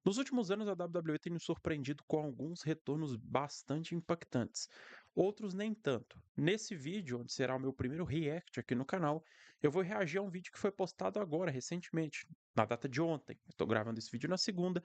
Nos últimos anos, a WWE tem nos surpreendido com alguns retornos bastante impactantes, outros nem tanto. Nesse vídeo, onde será o meu primeiro react aqui no canal, eu vou reagir a um vídeo que foi postado agora, recentemente, na data de ontem. Estou gravando esse vídeo na segunda.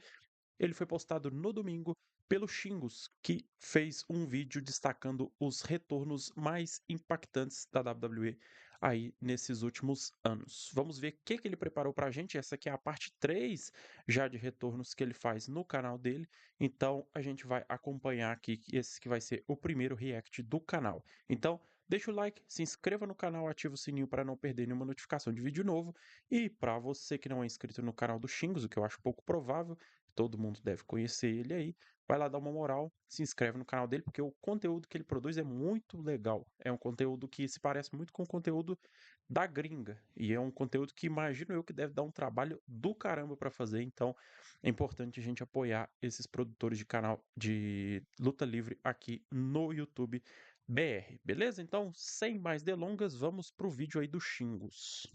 Ele foi postado no domingo pelo Xingos, que fez um vídeo destacando os retornos mais impactantes da WWE aí nesses últimos anos. Vamos ver o que ele preparou para a gente. Essa aqui é a parte 3 já de retornos que ele faz no canal dele. Então a gente vai acompanhar aqui esse que vai ser o primeiro react do canal. Então deixa o like, se inscreva no canal, ativa o sininho para não perder nenhuma notificação de vídeo novo. E para você que não é inscrito no canal do Xingos, o que eu acho pouco provável, todo mundo deve conhecer ele aí. Vai lá dar uma moral, se inscreve no canal dele, porque o conteúdo que ele produz é muito legal. É um conteúdo que se parece muito com o conteúdo da gringa. E é um conteúdo que imagino eu que deve dar um trabalho do caramba para fazer. Então é importante a gente apoiar esses produtores de canal de luta livre aqui no YouTube BR. Beleza? Então, sem mais delongas, vamos pro vídeo aí do Xingos.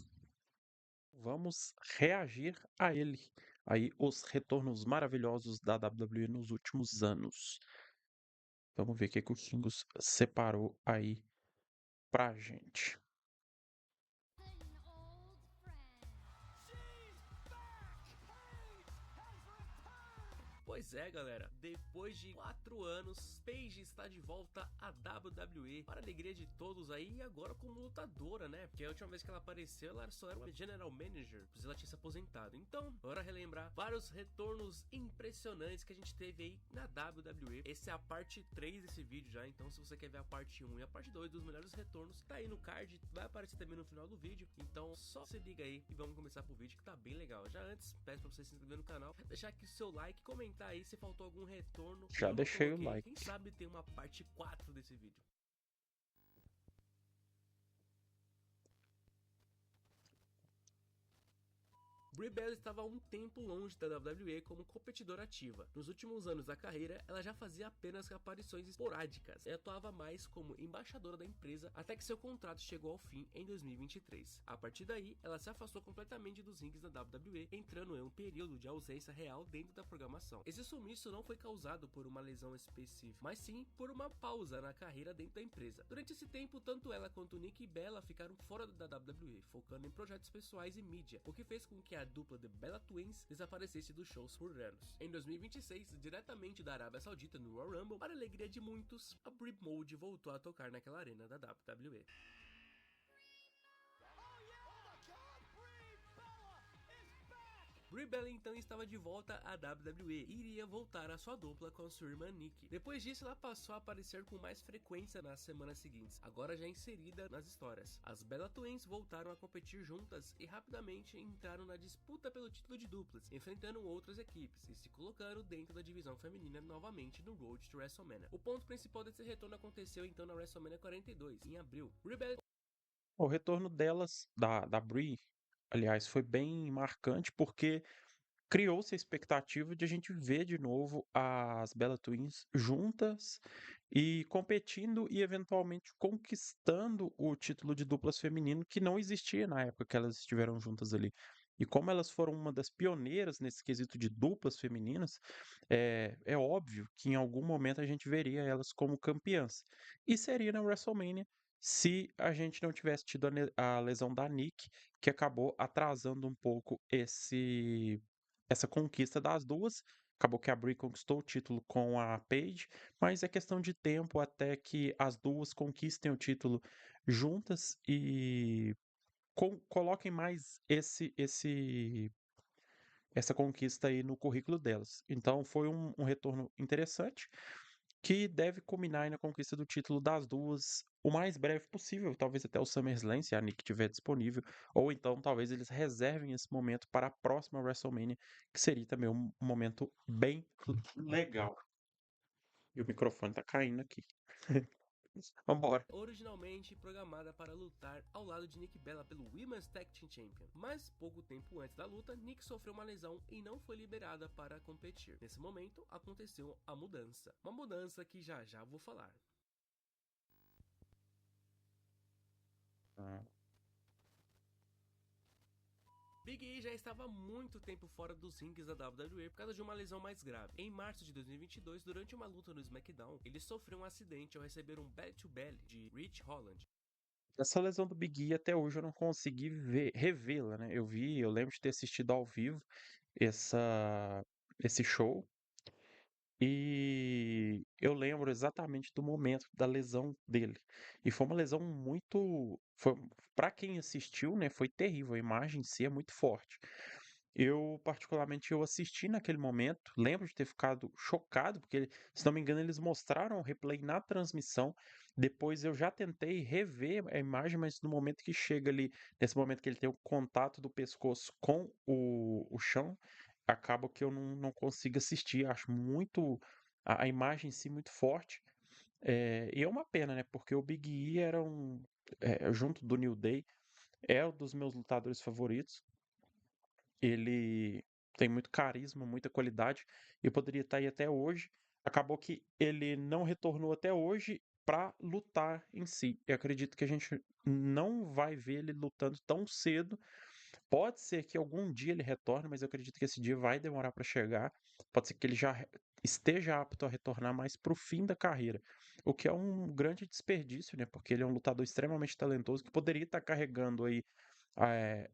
Vamos reagir a ele. Aí, os retornos maravilhosos da WWE nos últimos anos. Vamos ver o que o Kingos separou aí pra gente. Pois é, galera, depois de 4 anos, Paige está de volta à WWE, para a alegria de todos aí, e agora como lutadora, né? Porque a última vez que ela apareceu, ela só era uma General Manager, pois ela tinha se aposentado. Então, bora relembrar vários retornos impressionantes que a gente teve aí na WWE. Essa é a parte 3 desse vídeo já, então se você quer ver a parte 1 e a parte 2 dos melhores retornos, tá aí no card, vai aparecer também no final do vídeo. Então, só se liga aí e vamos começar pro vídeo que tá bem legal. Já antes, peço pra você se inscrever no canal, deixar aqui o seu like, comentar aí se faltou algum retorno que Já eu não deixei o coloquei. like. Quem sabe tem uma parte 4 desse vídeo. Brie Bella estava há um tempo longe da WWE como competidora ativa. Nos últimos anos da carreira, ela já fazia apenas aparições esporádicas e atuava mais como embaixadora da empresa até que seu contrato chegou ao fim em 2023. A partir daí, ela se afastou completamente dos rings da WWE, entrando em um período de ausência real dentro da programação. Esse sumiço não foi causado por uma lesão específica, mas sim por uma pausa na carreira dentro da empresa. Durante esse tempo, tanto ela quanto Nikki Bella ficaram fora da WWE, focando em projetos pessoais e mídia, o que fez com que a dupla The Bella Twins desaparecesse dos shows por anos. Em 2026, diretamente da Arábia Saudita no Royal Rumble, para a alegria de muitos, a Brie Mode voltou a tocar naquela arena da WWE. Brie Bella então estava de volta à WWE e iria voltar à sua dupla com sua irmã Nikki. Depois disso, ela passou a aparecer com mais frequência nas semanas seguintes, agora já inserida nas histórias. As Bella Twins voltaram a competir juntas e rapidamente entraram na disputa pelo título de duplas, enfrentando outras equipes e se colocando dentro da divisão feminina novamente no Road to WrestleMania. O ponto principal desse retorno aconteceu então na WrestleMania 42, em abril. Brie Bella O retorno delas, da Brie, aliás, foi bem marcante porque criou-se a expectativa de a gente ver de novo as Bella Twins juntas e competindo e eventualmente conquistando o título de duplas feminino que não existia na época que elas estiveram juntas ali. E como elas foram uma das pioneiras nesse quesito de duplas femininas, é óbvio que em algum momento a gente veria elas como campeãs. E seria na WrestleMania se a gente não tivesse tido a lesão da Nick, que acabou atrasando um pouco essa conquista das duas. Acabou que a Brie conquistou o título com a Paige, mas é questão de tempo até que as duas conquistem o título juntas e coloquem mais essa conquista aí no currículo delas. Então foi um retorno interessante que deve culminar aí na conquista do título das duas o mais breve possível, talvez até o SummerSlam, se a Nick estiver disponível, ou então talvez eles reservem esse momento para a próxima WrestleMania, que seria também um momento bem legal. E o microfone tá caindo aqui. Vambora. originalmente programada para lutar ao lado de Nikki Bella pelo Women's Tag Team Champion, mas pouco tempo antes da luta, Nikki sofreu uma lesão e não foi liberada para competir. Nesse momento, aconteceu a mudança, uma mudança que já já vou falar. Ah, Big E já estava há muito tempo fora dos rings da WWE por causa de uma lesão mais grave. Em março de 2022, durante uma luta no SmackDown, ele sofreu um acidente ao receber um belly-to-belly de Rich Holland. Essa lesão do Big E até hoje eu não consegui revê-la, né? Eu lembro de ter assistido ao vivo essa, esse show e eu lembro exatamente do momento da lesão dele. E foi uma lesão muito, foi, para quem assistiu, né? Foi terrível. A imagem em si é muito forte. Eu assisti naquele momento, lembro de ter ficado chocado, porque, se não me engano, eles mostraram o replay na transmissão. Depois eu já tentei rever a imagem, mas no momento que chega ali, nesse momento que ele tem o contato do pescoço com o chão, acaba que eu não consigo assistir. Acho muito a imagem em si muito forte. E é uma pena, né? Porque o Big E era junto do New Day, é um dos meus lutadores favoritos. Ele tem muito carisma, muita qualidade e poderia estar aí até hoje. Acabou que ele não retornou até hoje para lutar em si. Eu acredito que a gente não vai ver ele lutando tão cedo. Pode ser que algum dia ele retorne, mas eu acredito que esse dia vai demorar para chegar. Pode ser que ele já esteja apto a retornar mais para o fim da carreira, o que é um grande desperdício, né? Porque ele é um lutador extremamente talentoso que poderia estar carregando aí eh,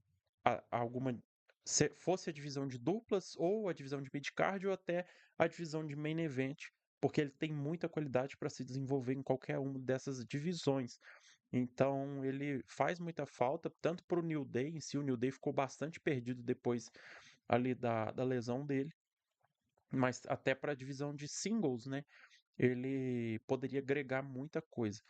alguma, se fosse a divisão de duplas ou a divisão de mid-card ou até a divisão de main event, porque ele tem muita qualidade para se desenvolver em qualquer uma dessas divisões. Então ele faz muita falta, tanto para o New Day em si. O New Day ficou bastante perdido depois ali da lesão dele, mas até para a divisão de singles, né? Ele poderia agregar muita coisa.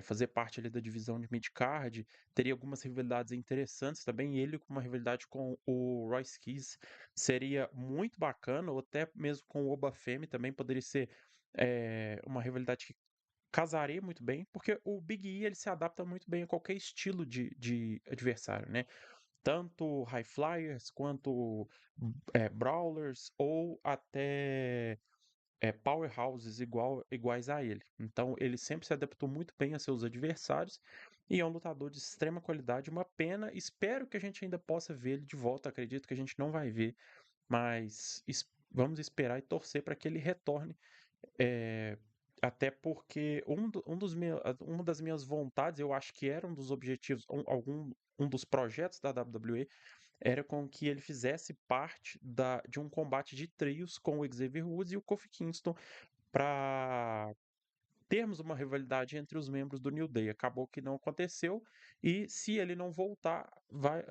Fazer parte ali da divisão de mid-card, teria algumas rivalidades interessantes também. Ele com uma rivalidade com o Royce Keys seria muito bacana, ou até mesmo com o Obafemi também poderia ser uma rivalidade que casaria muito bem, porque o Big E ele se adapta muito bem a qualquer estilo de adversário, né? Tanto High Flyers quanto Brawlers ou até powerhouses iguais a ele. Então ele sempre se adaptou muito bem a seus adversários e é um lutador de extrema qualidade. Uma pena, espero que a gente ainda possa ver ele de volta. Acredito que a gente não vai ver, mas vamos esperar e torcer para que ele retorne. é, Até porque uma das minhas vontades, eu acho que era um dos objetivos, um dos projetos da WWE, era com que ele fizesse parte de um combate de trios com o Xavier Woods e o Kofi Kingston para termos uma rivalidade entre os membros do New Day. Acabou que não aconteceu e se ele não voltar, vai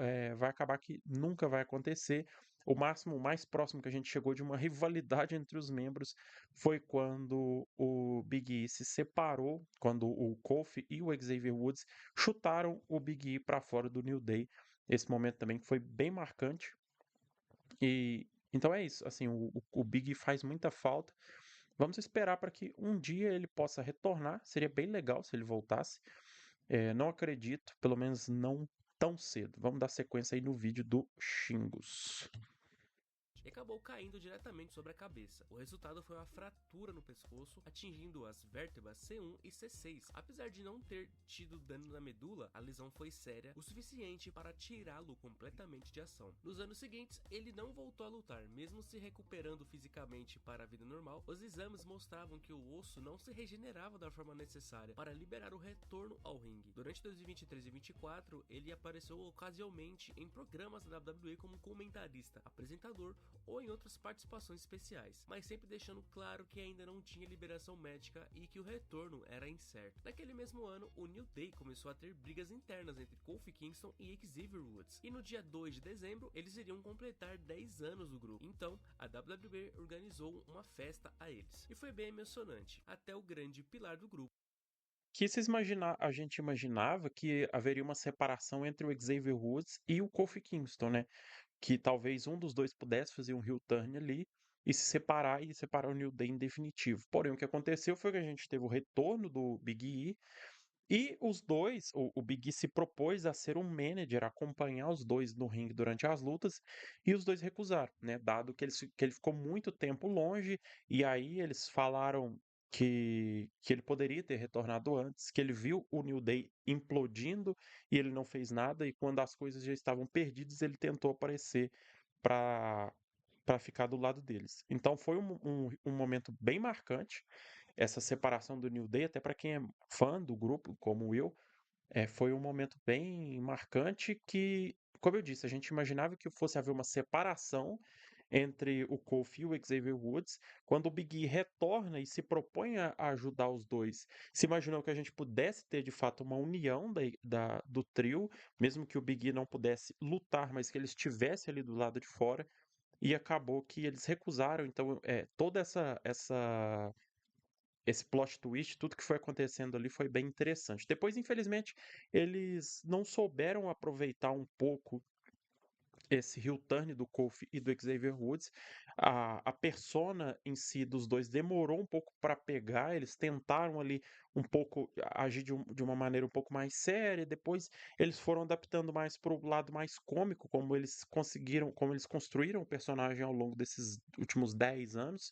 acabar que nunca vai acontecer. O mais próximo que a gente chegou de uma rivalidade entre os membros foi quando o Big E se separou, quando o Kofi e o Xavier Woods chutaram o Big E para fora do New Day. Esse momento também foi bem marcante. E então é isso, assim, o Big faz muita falta. Vamos esperar para que um dia ele possa retornar. Seria bem legal se ele voltasse. Não acredito, pelo menos não tão cedo. Vamos dar sequência aí no vídeo do Xingos. E acabou caindo diretamente sobre a cabeça. O resultado foi uma fratura no pescoço, atingindo as vértebras C1 e C6. Apesar de não ter tido dano na medula, a lesão foi séria o suficiente para tirá-lo completamente de ação. Nos anos seguintes, ele não voltou a lutar, mesmo se recuperando fisicamente para a vida normal. Os exames mostravam que o osso não se regenerava da forma necessária para liberar o retorno ao ringue. Durante 2023 e 2024, ele apareceu ocasionalmente em programas da WWE como comentarista, apresentador ou em outras participações especiais, mas sempre deixando claro que ainda não tinha liberação médica e que o retorno era incerto. Naquele mesmo ano, o New Day começou a ter brigas internas entre Kofi Kingston e Xavier Woods, e no dia 2 de dezembro eles iriam completar 10 anos do grupo. Então, a WWE organizou uma festa a eles, e foi bem emocionante, até o grande pilar do grupo. A gente imaginava que haveria uma separação entre o Xavier Woods e o Kofi Kingston, né? Que talvez um dos dois pudesse fazer um heel turn ali e separar o New Day em definitivo. Porém, o que aconteceu foi que a gente teve o retorno do Big E e os dois, o Big E se propôs a ser um manager, acompanhar os dois no ringue durante as lutas, e os dois recusaram, né? Dado que ele ficou muito tempo longe, e aí eles falaram. que ele poderia ter retornado antes, que ele viu o New Day implodindo e ele não fez nada, e quando as coisas já estavam perdidas, ele tentou aparecer para ficar do lado deles. Então foi um momento bem marcante, essa separação do New Day, até para quem é fã do grupo, como eu, foi um momento bem marcante que, como eu disse, a gente imaginava que fosse haver uma separação entre o Kofi e o Xavier Woods. Quando o Big E retorna e se propõe a ajudar os dois, se imaginou que a gente pudesse ter de fato uma união do trio, mesmo que o Big E não pudesse lutar, mas que ele estivesse ali do lado de fora. E acabou que eles recusaram, então toda esse plot twist, tudo que foi acontecendo ali foi bem interessante. Depois, infelizmente, eles não souberam aproveitar um pouco esse heel turn do Kofi e do Xavier Woods. A persona em si dos dois demorou um pouco para pegar, eles tentaram ali um pouco agir de uma maneira um pouco mais séria, depois eles foram adaptando mais para o lado mais cômico, como eles conseguiram, como eles construíram o personagem ao longo desses últimos 10 anos.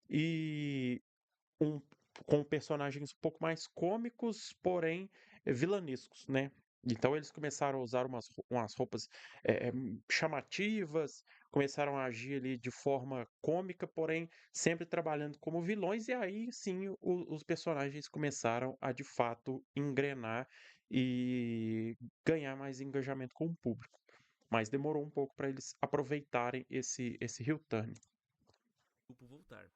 E um, com personagens um pouco mais cômicos, porém vilanescos, né? Então eles começaram a usar umas roupas chamativas, começaram a agir ali de forma cômica, porém sempre trabalhando como vilões, e aí sim os personagens começaram a de fato engrenar e ganhar mais engajamento com o público. Mas demorou um pouco para eles aproveitarem esse heel turn. Grupo voltar.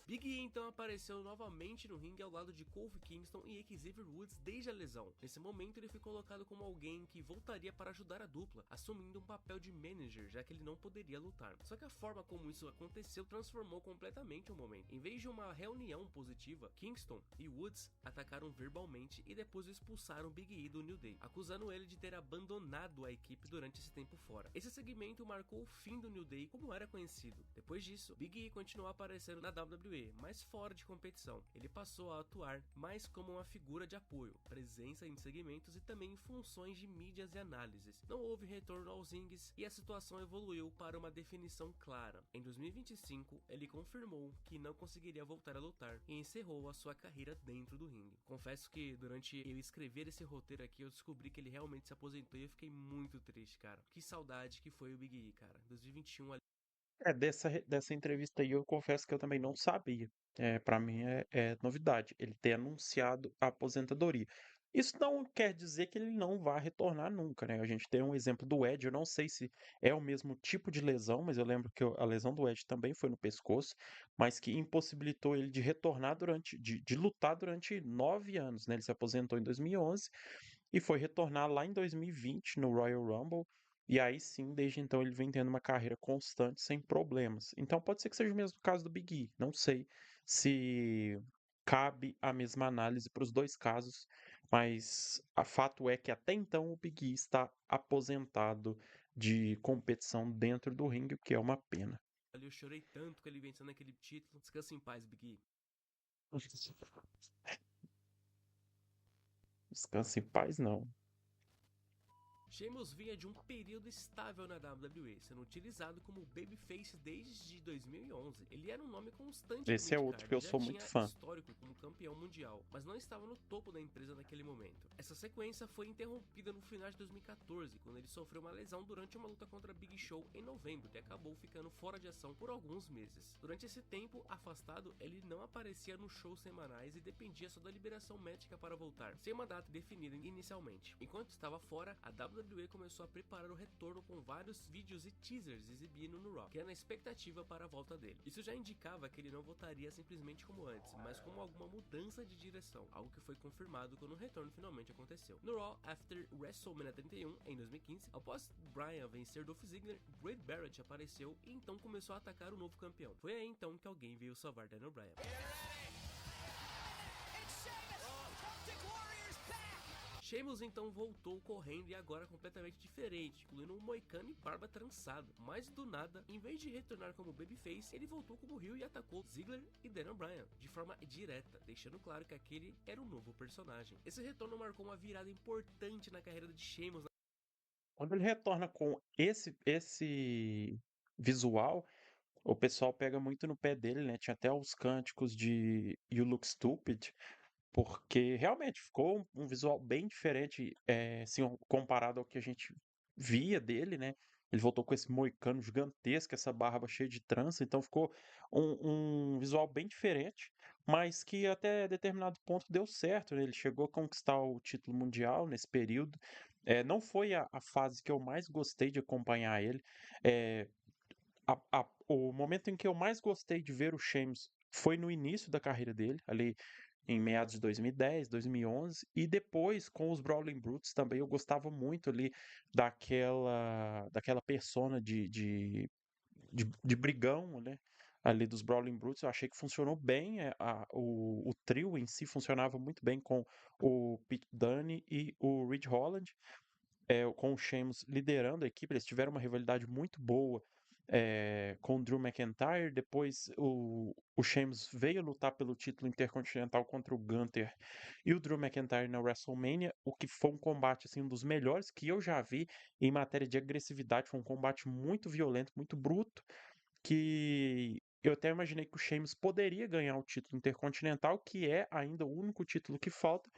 Big E então apareceu novamente no ringue ao lado de Kofi Kingston e Xavier Woods desde a lesão. Nesse momento ele foi colocado como alguém que voltaria para ajudar a dupla, assumindo um papel de manager, já que ele não poderia lutar. Só que a forma como isso aconteceu transformou completamente o momento. Em vez de uma reunião positiva, Kingston e Woods atacaram verbalmente e depois expulsaram Big E do New Day, acusando ele de ter abandonado a equipe durante esse tempo fora. Esse segmento marcou o fim do New Day como era conhecido. Depois disso, Big E continuou aparecendo na WWE, mas fora de competição. Ele passou a atuar mais como uma figura de apoio, presença em segmentos e também em funções de mídias e análises. Não houve retorno aos rings e a situação evoluiu para uma definição clara. Em 2025, ele confirmou que não conseguiria voltar a lutar e encerrou a sua carreira dentro do ringue. Confesso que durante eu escrever esse roteiro aqui, eu descobri que ele realmente se aposentou e eu fiquei muito triste, cara. Que saudade que foi o Big E, cara. 2021 ali. Dessa entrevista aí eu confesso que eu também não sabia. Para mim é novidade ele ter anunciado a aposentadoria. Isso não quer dizer que ele não vá retornar nunca, né? A gente tem um exemplo do Edge, eu não sei se é o mesmo tipo de lesão, mas eu lembro que a lesão do Edge também foi no pescoço, mas que impossibilitou ele de retornar de lutar durante 9 anos, né? Ele se aposentou em 2011 e foi retornar lá em 2020 no Royal Rumble. E aí sim, desde então ele vem tendo uma carreira constante sem problemas. Então pode ser que seja o mesmo caso do Big E. Não sei se cabe a mesma análise para os dois casos, mas a fato é que até então o Big E está aposentado de competição dentro do ringue, o que é uma pena. Eu chorei tanto com ele vencendo aquele título. Descansa em paz, Big E. Descanse em paz, não. Sheamus vinha de um período estável na WWE, sendo utilizado como babyface desde 2011. Ele era um nome constante no Esse é outro mid-card que eu e já sou muito tinha fã. histórico como campeão mundial, mas não estava no topo da empresa naquele momento. Essa sequência foi interrompida no final de 2014, quando ele sofreu uma lesão durante uma luta contra Big Show em novembro e acabou ficando fora de ação por alguns meses. Durante esse tempo afastado, ele não aparecia nos shows semanais e dependia só da liberação médica para voltar, sem uma data definida inicialmente. Enquanto estava fora, a WWE começou a preparar o retorno com vários vídeos e teasers exibindo no Raw, criando a expectativa para a volta dele. Isso já indicava que ele não voltaria simplesmente como antes, mas como alguma mudança de direção, algo que foi confirmado quando o retorno finalmente aconteceu. No Raw After WrestleMania 31, em 2015, após Bryan vencer Dolph Ziggler, Wade Barrett apareceu e então começou a atacar o novo campeão. Foi aí então que alguém veio salvar Daniel Bryan. Sheamus então voltou correndo e agora completamente diferente, incluindo um moicano e barba trançado. Mas do nada, em vez de retornar como babyface, ele voltou como heel e atacou Ziggler e Daniel Bryan de forma direta, deixando claro que aquele era um novo personagem. Esse retorno marcou uma virada importante na carreira de Sheamus. Quando ele retorna com esse visual, o pessoal pega muito no pé dele, né? Tinha até os cânticos de You Look Stupid, porque realmente ficou um visual bem diferente, assim, comparado ao que a gente via dele, né? Ele voltou com esse moicano gigantesco, essa barba cheia de trança, então ficou um visual bem diferente, mas que até determinado ponto deu certo, né? Ele chegou a conquistar o título mundial nesse período. Não foi a fase que eu mais gostei de acompanhar ele. É, o momento em que eu mais gostei de ver o Sheamus foi no início da carreira dele, ali em meados de 2010, 2011, e depois com os Brawling Brutes também eu gostava muito ali daquela persona de brigão, né? Ali dos Brawling Brutes, eu achei que funcionou bem. O trio em si funcionava muito bem com o Pete Dunne e o Ridge Holland, com o Sheamus liderando a equipe. Eles tiveram uma rivalidade muito boa com o Drew McIntyre. Depois o Sheamus veio lutar pelo título intercontinental contra o Gunther e o Drew McIntyre na WrestleMania, o que foi um combate assim, um dos melhores que eu já vi em matéria de agressividade. Foi um combate muito violento, muito bruto, que eu até imaginei que o Sheamus poderia ganhar o título intercontinental, que é ainda o único título que falta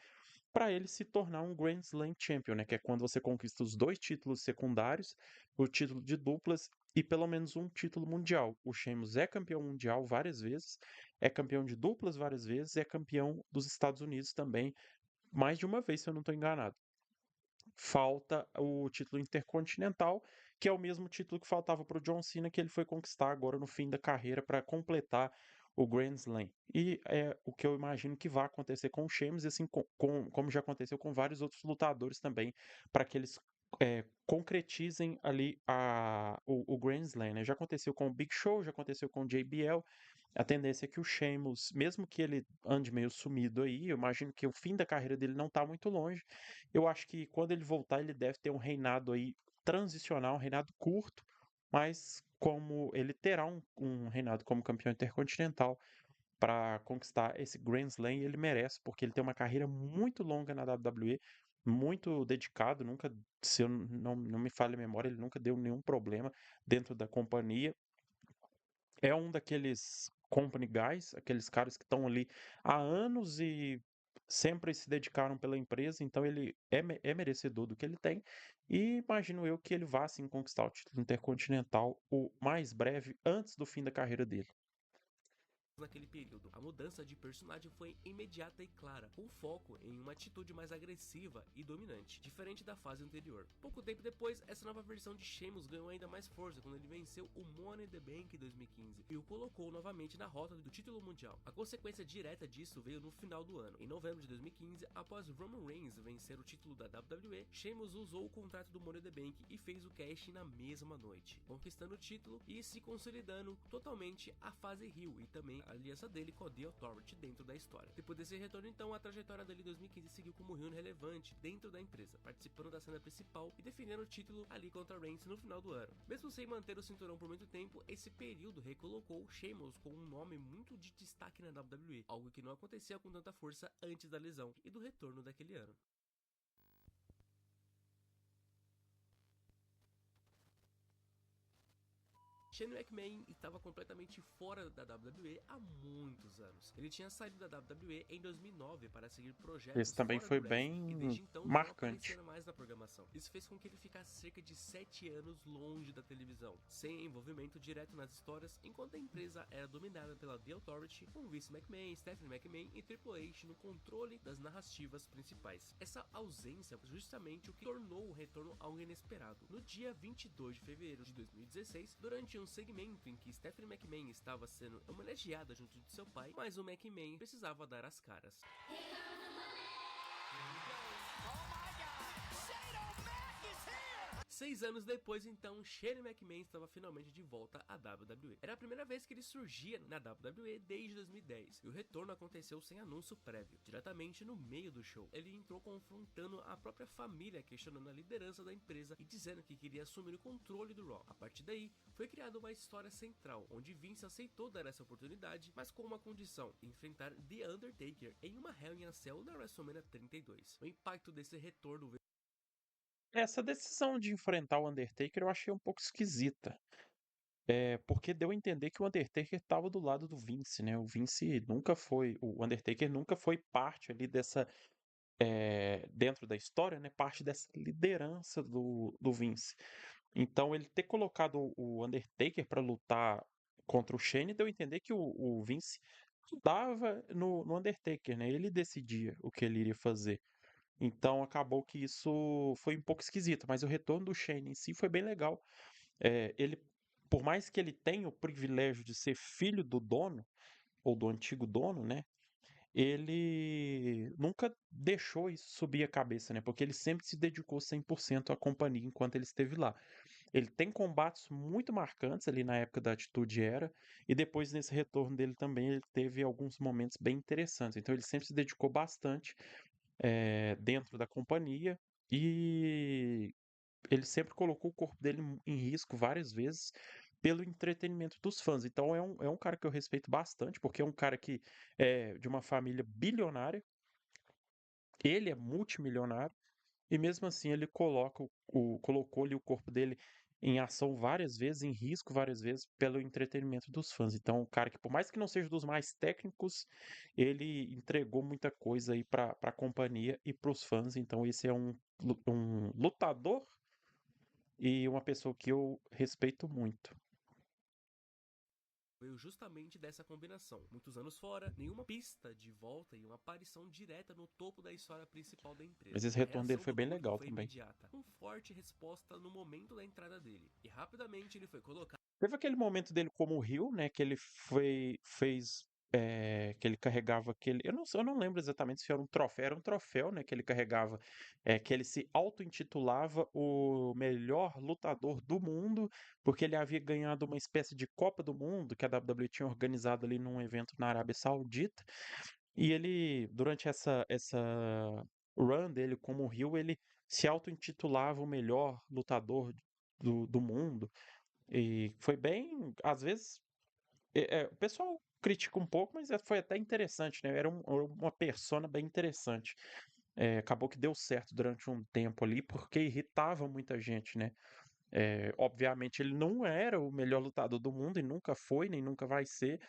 para ele se tornar um Grand Slam Champion, né? Que é quando você conquista os dois títulos secundários, o título de duplas e pelo menos um título mundial. O Sheamus é campeão mundial várias vezes, é campeão de duplas várias vezes, é campeão dos Estados Unidos também, mais de uma vez, se eu não estou enganado. Falta o título intercontinental, que é o mesmo título que faltava para o John Cena, que ele foi conquistar agora no fim da carreira para completar o Grand Slam. E é o que eu imagino que vai acontecer com o Sheamus, e assim como já aconteceu com vários outros lutadores também, para que eles concretizem ali o Grand Slam, né? Já aconteceu com o Big Show, já aconteceu com o JBL. A tendência é que o Sheamus, mesmo que ele ande meio sumido aí, eu imagino que o fim da carreira dele não está muito longe. Eu acho que quando ele voltar, ele deve ter um reinado aí transicional, um reinado curto, mas como ele terá um reinado como campeão intercontinental para conquistar esse Grand Slam, ele merece, porque ele tem uma carreira muito longa na WWE, muito dedicado, nunca, se eu não me falha a memória, ele nunca deu nenhum problema dentro da companhia. É um daqueles company guys, aqueles caras que estão ali há anos e sempre se dedicaram pela empresa, então ele é merecedor do que ele tem, e imagino eu que ele vá sim conquistar o título intercontinental o mais breve antes do fim da carreira dele. Naquele período. A mudança de personagem foi imediata e clara, com foco em uma atitude mais agressiva e dominante, diferente da fase anterior. Pouco tempo depois, essa nova versão de Sheamus ganhou ainda mais força quando ele venceu o Money in the Bank em 2015 e o colocou novamente na rota do título mundial. A consequência direta disso veio no final do ano. Em novembro de 2015, após Roman Reigns vencer o título da WWE, Sheamus usou o contrato do Money in the Bank e fez o cash na mesma noite, conquistando o título e se consolidando totalmente a fase heel e também a aliança dele com a The Authority dentro da história. Depois desse retorno, então, a trajetória dele em 2015 seguiu como heel relevante dentro da empresa, participando da cena principal e defendendo o título ali contra Reigns no final do ano. Mesmo sem manter o cinturão por muito tempo, esse período recolocou Sheamus com um nome muito de destaque na WWE, algo que não acontecia com tanta força antes da lesão e do retorno daquele ano. Shane McMahon estava completamente fora da WWE há muitos anos. Ele tinha saído da WWE em 2009 para seguir Esse projetos também fora do foi wrestling e bem desde então não marcante. aparecia mais na programação. Isso fez com que ele ficasse cerca de 7 anos longe da televisão, sem envolvimento direto nas histórias, enquanto a empresa era dominada pela The Authority, com Vince McMahon, Stephanie McMahon e Triple H no controle das narrativas principais. Essa ausência foi justamente o que tornou o retorno algo inesperado. No dia 22 de fevereiro de 2016, durante um segmento em que Stephanie McMahon estava sendo homenageada junto de seu pai, mas o McMahon precisava dar as caras. 6 anos depois, então, Shane McMahon estava finalmente de volta à WWE. Era a primeira vez que ele surgia na WWE desde 2010, e o retorno aconteceu sem anúncio prévio, diretamente no meio do show. Ele entrou confrontando a própria família, questionando a liderança da empresa e dizendo que queria assumir o controle do Raw. A partir daí, foi criada uma história central, onde Vince aceitou dar essa oportunidade, mas com uma condição: enfrentar The Undertaker em uma Hell in a Cell na WrestleMania 32. O impacto desse retorno veio Essa decisão de enfrentar o Undertaker eu achei um pouco esquisita. porque deu a entender que o Undertaker estava do lado do Vince, né? O Undertaker nunca foi parte ali dentro da história, né? Parte dessa liderança do Vince. Então ele ter colocado o Undertaker para lutar contra o Shane deu a entender que o Vince dava no Undertaker, né? Ele decidia o que ele iria fazer. Então acabou que isso foi um pouco esquisito, mas o retorno do Shane em si foi bem legal. Ele, por mais que ele tenha o privilégio de ser filho do dono, ou do antigo dono, né? Ele nunca deixou isso subir a cabeça, né? Porque ele sempre se dedicou 100% à companhia enquanto ele esteve lá. Ele tem combates muito marcantes ali na época da Atitude Era, e depois nesse retorno dele também ele teve alguns momentos bem interessantes. Então ele sempre se dedicou bastante dentro da companhia e ele sempre colocou o corpo dele em risco várias vezes pelo entretenimento dos fãs. Então é um cara que eu respeito bastante, porque é um cara que é de uma família bilionária, ele é multimilionário, e mesmo assim ele colocou ali o corpo dele em ação várias vezes, em risco várias vezes, pelo entretenimento dos fãs. Então, um cara que, por mais que não seja dos mais técnicos, ele entregou muita coisa aí para a companhia e para os fãs. Então, esse é um lutador e uma pessoa que eu respeito muito. Veio justamente dessa combinação. Muitos anos fora, nenhuma pista de volta e uma aparição direta no topo da história principal da Mas empresa. esse A retorno dele reação foi do bem público legal foi também. imediata, com forte resposta no momento da entrada dele, e rapidamente ele foi colocado. Teve aquele momento dele como Rio, né? Que ele fez. Que ele carregava aquele. Eu não lembro exatamente se era um troféu. Era um troféu, né? Que ele carregava. Que ele se auto-intitulava o melhor lutador do mundo, porque ele havia ganhado uma espécie de Copa do Mundo que a WWE tinha organizado ali num evento na Arábia Saudita. E ele, durante essa run dele como Rio, ele se auto-intitulava o melhor lutador do mundo. E foi bem, às vezes, o pessoal critica um pouco, mas foi até interessante, né? Era uma persona bem interessante. Acabou que deu certo durante um tempo ali, porque irritava muita gente, né? Obviamente ele não era o melhor lutador do mundo e nunca foi, nem nunca vai ser,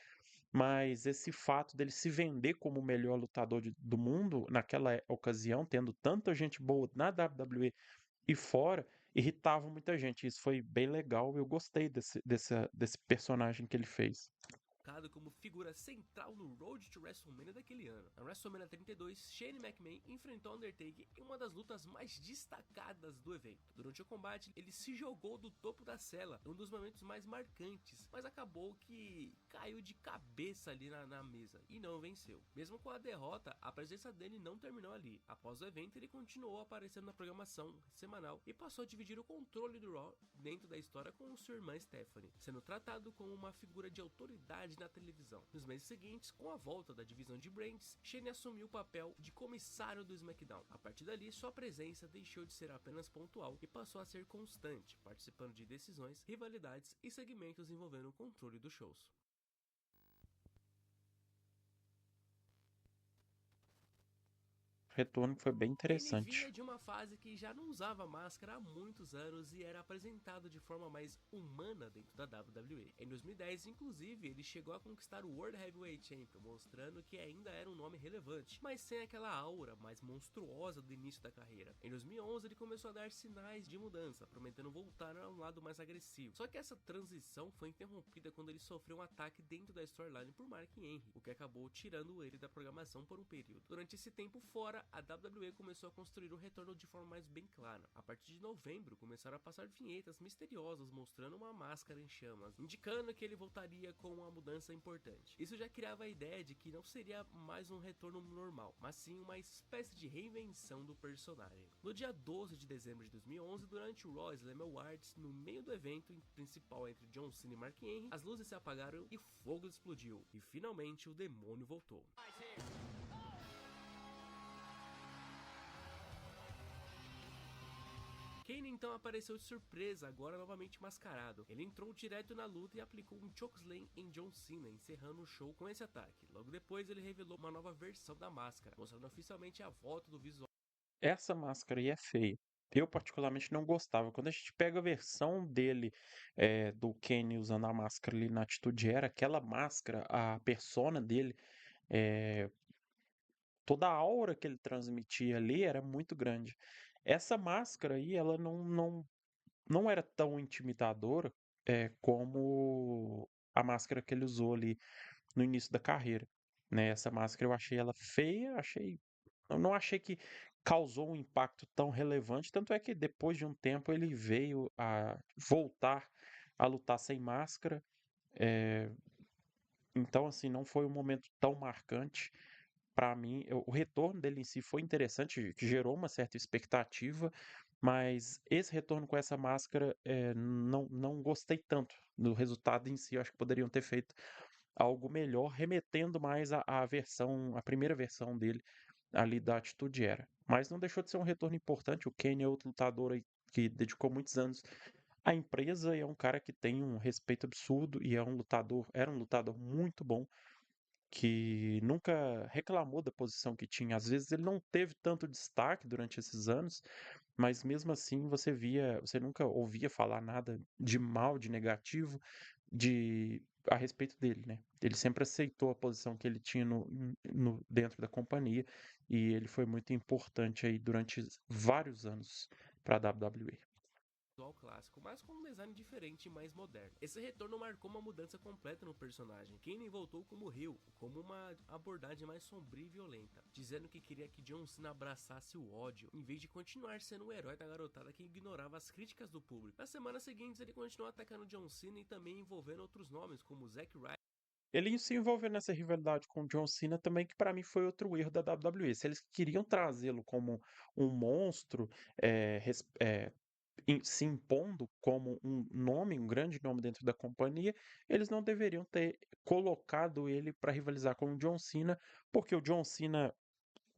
mas esse fato dele se vender como o melhor lutador do mundo naquela ocasião, tendo tanta gente boa na WWE e fora, irritava muita gente. Isso foi bem legal. Eu gostei desse personagem que ele fez. Como figura central no Road to WrestleMania daquele ano. Na WrestleMania 32, Shane McMahon enfrentou Undertaker em uma das lutas mais destacadas do evento. Durante o combate, ele se jogou do topo da cela, um dos momentos mais marcantes, mas acabou que caiu de cabeça ali na mesa e não venceu. Mesmo com a derrota, a presença dele não terminou ali. Após o evento, ele continuou aparecendo na programação semanal e passou a dividir o controle do Raw dentro da história com sua irmã Stephanie, sendo tratado como uma figura de autoridade na televisão. Nos meses seguintes, com a volta da divisão de brands, Shane assumiu o papel de comissário do SmackDown. A partir dali, sua presença deixou de ser apenas pontual e passou a ser constante, participando de decisões, rivalidades e segmentos envolvendo o controle dos shows. Retorno que foi bem Kane interessante. vinha de uma fase que já não usava máscara há muitos anos e era apresentado de forma mais humana dentro da WWE. Em 2010, inclusive, ele chegou a conquistar o World Heavyweight Champion, mostrando que ainda era um nome relevante, mas sem aquela aura mais monstruosa do início da carreira. Em 2011, ele começou a dar sinais de mudança, prometendo voltar a um lado mais agressivo. Só que essa transição foi interrompida quando ele sofreu um ataque dentro da storyline por Mark Henry, o que acabou tirando ele da programação por um período. Durante esse tempo fora, a WWE começou a construir o retorno de forma mais bem clara. A partir de novembro, começaram a passar vinhetas misteriosas mostrando uma máscara em chamas, indicando que ele voltaria com uma mudança importante. Isso já criava a ideia de que não seria mais um retorno normal, mas sim uma espécie de reinvenção do personagem. No dia 12 de dezembro de 2011, durante o Raw Slam Awards, no meio do evento principal entre John Cena e Mark Henry, as luzes se apagaram e fogo explodiu, e finalmente o demônio voltou. Kane então apareceu de surpresa, agora novamente mascarado. Ele entrou direto na luta e aplicou um chokeslam em John Cena, encerrando o show com esse ataque. Logo depois ele revelou uma nova versão da máscara, mostrando oficialmente a volta do visual. Essa máscara aí é feia. eu particularmente não gostava. Quando a gente pega a versão dele, do Kane usando a máscara ali na Atitude Era, aquela máscara, a persona dele, eh, toda a aura que ele transmitia ali era muito grande. Essa máscara aí, ela não era tão intimidadora, como a máscara que ele usou ali no início da carreira, né. Essa máscara eu achei ela feia, eu não achei que causou um impacto tão relevante, tanto é que depois de um tempo ele veio a voltar a lutar sem máscara, eh, então assim, não foi um momento tão marcante para mim. O retorno dele em si foi interessante, que gerou uma certa expectativa, mas esse retorno com essa máscara, não gostei tanto do resultado em si. Eu acho que poderiam ter feito algo melhor, remetendo mais à primeira versão dele ali da Atitude Era. Mas não deixou de ser um retorno importante. O Kane é outro lutador aí que dedicou muitos anos à empresa e é um cara que tem um respeito absurdo e era um lutador muito bom, que nunca reclamou da posição que tinha. Às vezes ele não teve tanto destaque durante esses anos, mas mesmo assim você nunca ouvia falar nada de mal, de negativo, a respeito dele, né? Ele sempre aceitou a posição que ele tinha dentro da companhia e ele foi muito importante aí durante vários anos para a WWE. Visual clássico, mas com um design diferente e mais moderno. Esse retorno marcou uma mudança completa no personagem. Kane voltou como Rio, como uma abordagem mais sombria e violenta, dizendo que queria que John Cena abraçasse o ódio, em vez de continuar sendo o herói da garotada que ignorava as críticas do público. Nas semanas seguintes, ele continuou atacando John Cena e também envolvendo outros nomes, como Zack Ryder. Ele se envolveu nessa rivalidade com o John Cena também, que para mim foi outro erro da WWE. Se eles queriam trazê-lo como um monstro, se impondo como um nome, um grande nome dentro da companhia, eles não deveriam ter colocado ele para rivalizar com o John Cena, porque o John Cena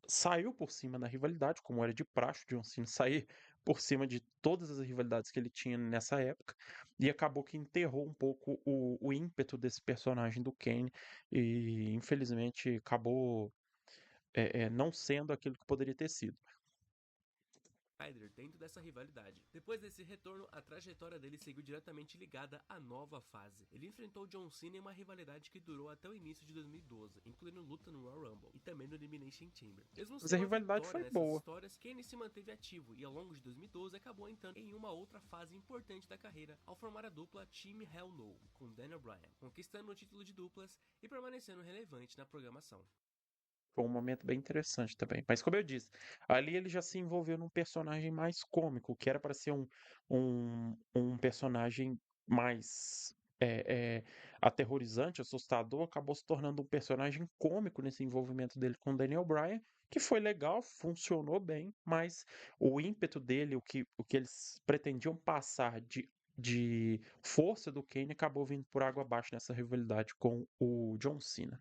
saiu por cima na rivalidade, como era de praxe, o John Cena sair por cima de todas as rivalidades que ele tinha nessa época, e acabou que enterrou um pouco o ímpeto desse personagem do Kane, e infelizmente acabou não sendo aquilo que poderia ter sido. Dentro dessa rivalidade. Depois desse retorno, a trajetória dele seguiu diretamente ligada à nova fase. Ele enfrentou John Cena em uma rivalidade que durou até o início de 2012, incluindo luta no Royal Rumble e também no Elimination Chamber. Mesmo Mas sem a uma rivalidade vitória foi nessas boa. histórias, Kane se manteve ativo e ao longo de 2012 acabou entrando em uma outra fase importante da carreira ao formar a dupla Team Hell No com Daniel Bryan, conquistando o título de duplas e permanecendo relevante na programação. Foi um momento bem interessante também. Mas como eu disse, ali ele já se envolveu num personagem mais cômico, que era para ser um personagem mais aterrorizante, assustador, acabou se tornando um personagem cômico nesse envolvimento dele com o Daniel Bryan, que foi legal, funcionou bem, mas o ímpeto dele, o que eles pretendiam passar de força do Kane acabou vindo por água abaixo nessa rivalidade com o John Cena.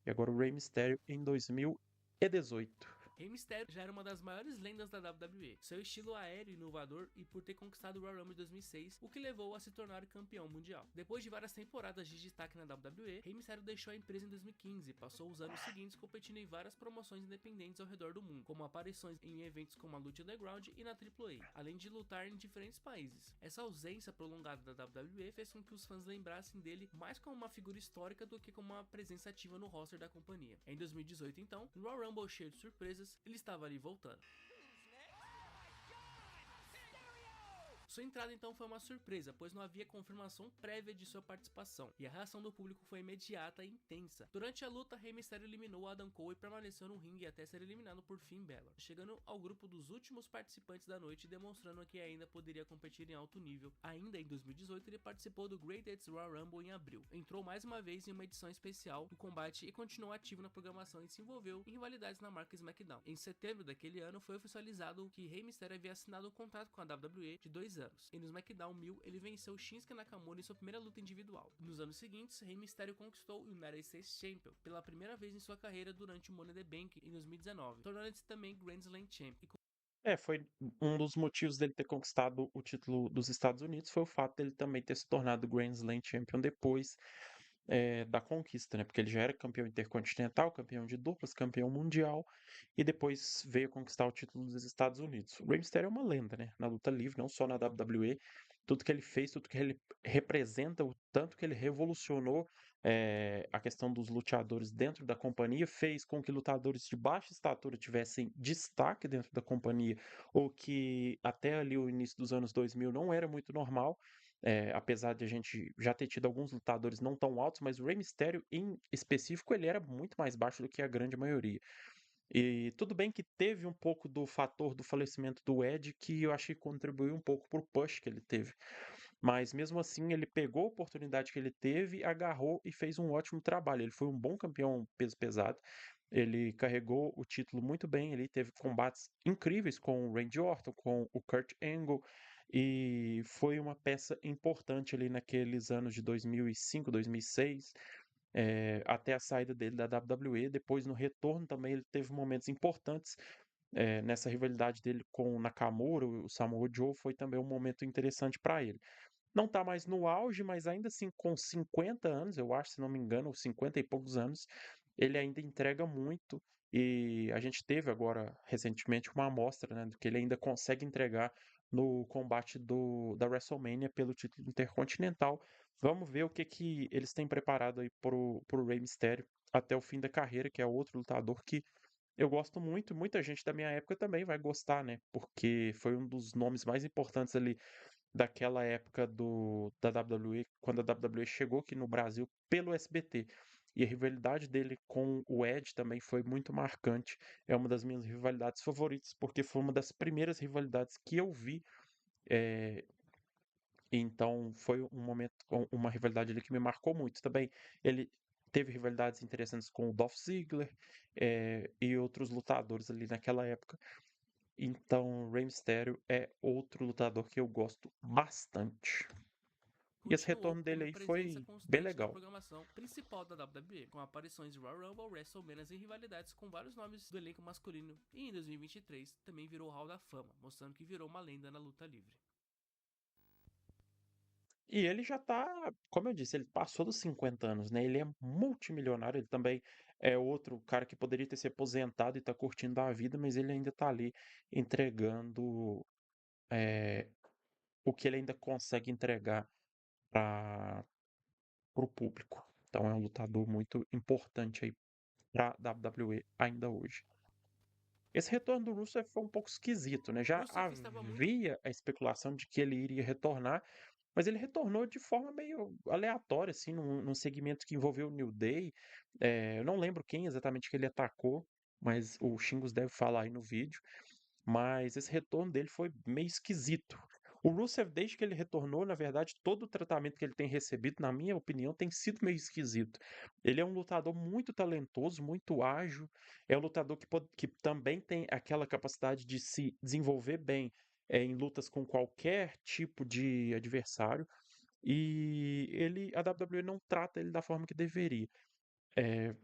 E agora o Rey Mysterio em 2018. Rey Mysterio já era uma das maiores lendas da WWE, seu estilo aéreo e inovador e por ter conquistado o Royal Rumble em 2006, o que levou a se tornar campeão mundial. Depois de várias temporadas de destaque na WWE, Rey Mysterio deixou a empresa em 2015 e passou os anos seguintes competindo em várias promoções independentes ao redor do mundo, como aparições em eventos como a Lucha Underground e na AAA, além de lutar em diferentes países. Essa ausência prolongada da WWE fez com que os fãs lembrassem dele mais como uma figura histórica do que como uma presença ativa no roster da companhia. Em 2018, então, no Royal Rumble cheio de surpresas, ele estava ali voltando. Sua entrada então foi uma surpresa, pois não havia confirmação prévia de sua participação, e a reação do público foi imediata e intensa. Durante a luta, Rey Mysterio eliminou Adam Cole e permaneceu no ringue até ser eliminado por Finn Balor, chegando ao grupo dos últimos participantes da noite e demonstrando que ainda poderia competir em alto nível. Ainda em 2018, ele participou do Great Hits Royal Rumble em abril, entrou mais uma vez em uma edição especial do combate e continuou ativo na programação e se envolveu em rivalidades na marca SmackDown. Em setembro daquele ano, foi oficializado que Rey Mysterio havia assinado um contrato com a WWE de 2 anos. E no SmackDown 1000 ele venceu Shinsuke Nakamura em sua primeira luta individual. Nos anos seguintes, Rey Mysterio conquistou o United States Champion pela primeira vez em sua carreira durante o Money in the Bank em 2019, tornando-se também Grand Slam Champion. Foi um dos motivos dele ter conquistado o título dos Estados Unidos, foi o fato dele também ter se tornado Grand Slam Champion depois. da conquista, né? Porque ele já era campeão intercontinental, campeão de duplas, campeão mundial e depois veio conquistar o título dos Estados Unidos. O Rey Mysterio é uma lenda, né? Na luta livre, não só na WWE. Tudo que ele fez, tudo que ele representa, o tanto que ele revolucionou a questão dos lutadores dentro da companhia, fez com que lutadores de baixa estatura tivessem destaque dentro da companhia, ou que até ali o início dos anos 2000 não era muito normal. Apesar de a gente já ter tido alguns lutadores não tão altos, mas o Rey Mysterio em específico ele era muito mais baixo do que a grande maioria. E tudo bem que teve um pouco do fator do falecimento do Ed, que eu achei que contribuiu um pouco pro push que ele teve. Mas mesmo assim, ele pegou a oportunidade que ele teve, agarrou e fez um ótimo trabalho. Ele foi um bom campeão peso pesado. Ele carregou o título muito bem. Ele teve combates incríveis com o Randy Orton, com o Kurt Angle. E foi uma peça importante ali naqueles anos de 2005, 2006, até a saída dele da WWE. Depois, no retorno também, ele teve momentos importantes. Nessa rivalidade dele com o Nakamura, o Samoa Joe, foi também um momento interessante para ele. Não está mais no auge, mas ainda assim, com 50 anos, eu acho, se não me engano, 50 e poucos anos, ele ainda entrega muito. E a gente teve agora, recentemente, uma amostra, né, do que ele ainda consegue entregar no combate da WrestleMania pelo título intercontinental. Vamos ver o que eles têm preparado aí pro Rey Mysterio até o fim da carreira, que é outro lutador que eu gosto muito, muita gente da minha época também vai gostar, né? Porque foi um dos nomes mais importantes ali daquela época da WWE, quando a WWE chegou aqui no Brasil pelo SBT. E a rivalidade dele com o Edge também foi muito marcante. É uma das minhas rivalidades favoritas, porque foi uma das primeiras rivalidades que eu vi. eh, então foi um momento, uma rivalidade ali que me marcou muito também. Ele teve rivalidades interessantes com o Dolph Ziggler, e outros lutadores ali naquela época. Então, Rey Mysterio é outro lutador que eu gosto bastante. E esse Continuou retorno dele como aí presença foi bem constante na legal. programação principal da WWE, com aparições de Royal Rumble, WrestleMania e rivalidades com vários nomes do elenco masculino, e em 2023 também virou Hall da Fama, mostrando que virou uma lenda na luta livre. E ele já tá, como eu disse, ele passou dos 50 anos, né? Ele é multimilionário, ele também é outro cara que poderia ter se aposentado e tá curtindo a vida, mas ele ainda tá ali entregando é, o que ele ainda consegue entregar para o público. Então é um lutador muito importante aí para WWE ainda hoje. Esse retorno do Rusev foi um pouco esquisito, né? Já Rusev estava muito havia a especulação de que ele iria retornar, mas ele retornou de forma meio aleatória, assim, num segmento que envolveu o New Day. Eu não lembro quem exatamente que ele atacou, mas o Shingus deve falar aí no vídeo. Mas esse retorno dele foi meio esquisito. O Rusev, desde que ele retornou, na verdade, todo o tratamento que ele tem recebido, na minha opinião, tem sido meio esquisito. Ele é um lutador muito talentoso, muito ágil, é um lutador que também tem aquela capacidade de se desenvolver bem em lutas com qualquer tipo de adversário, e a WWE não trata ele da forma que deveria. É,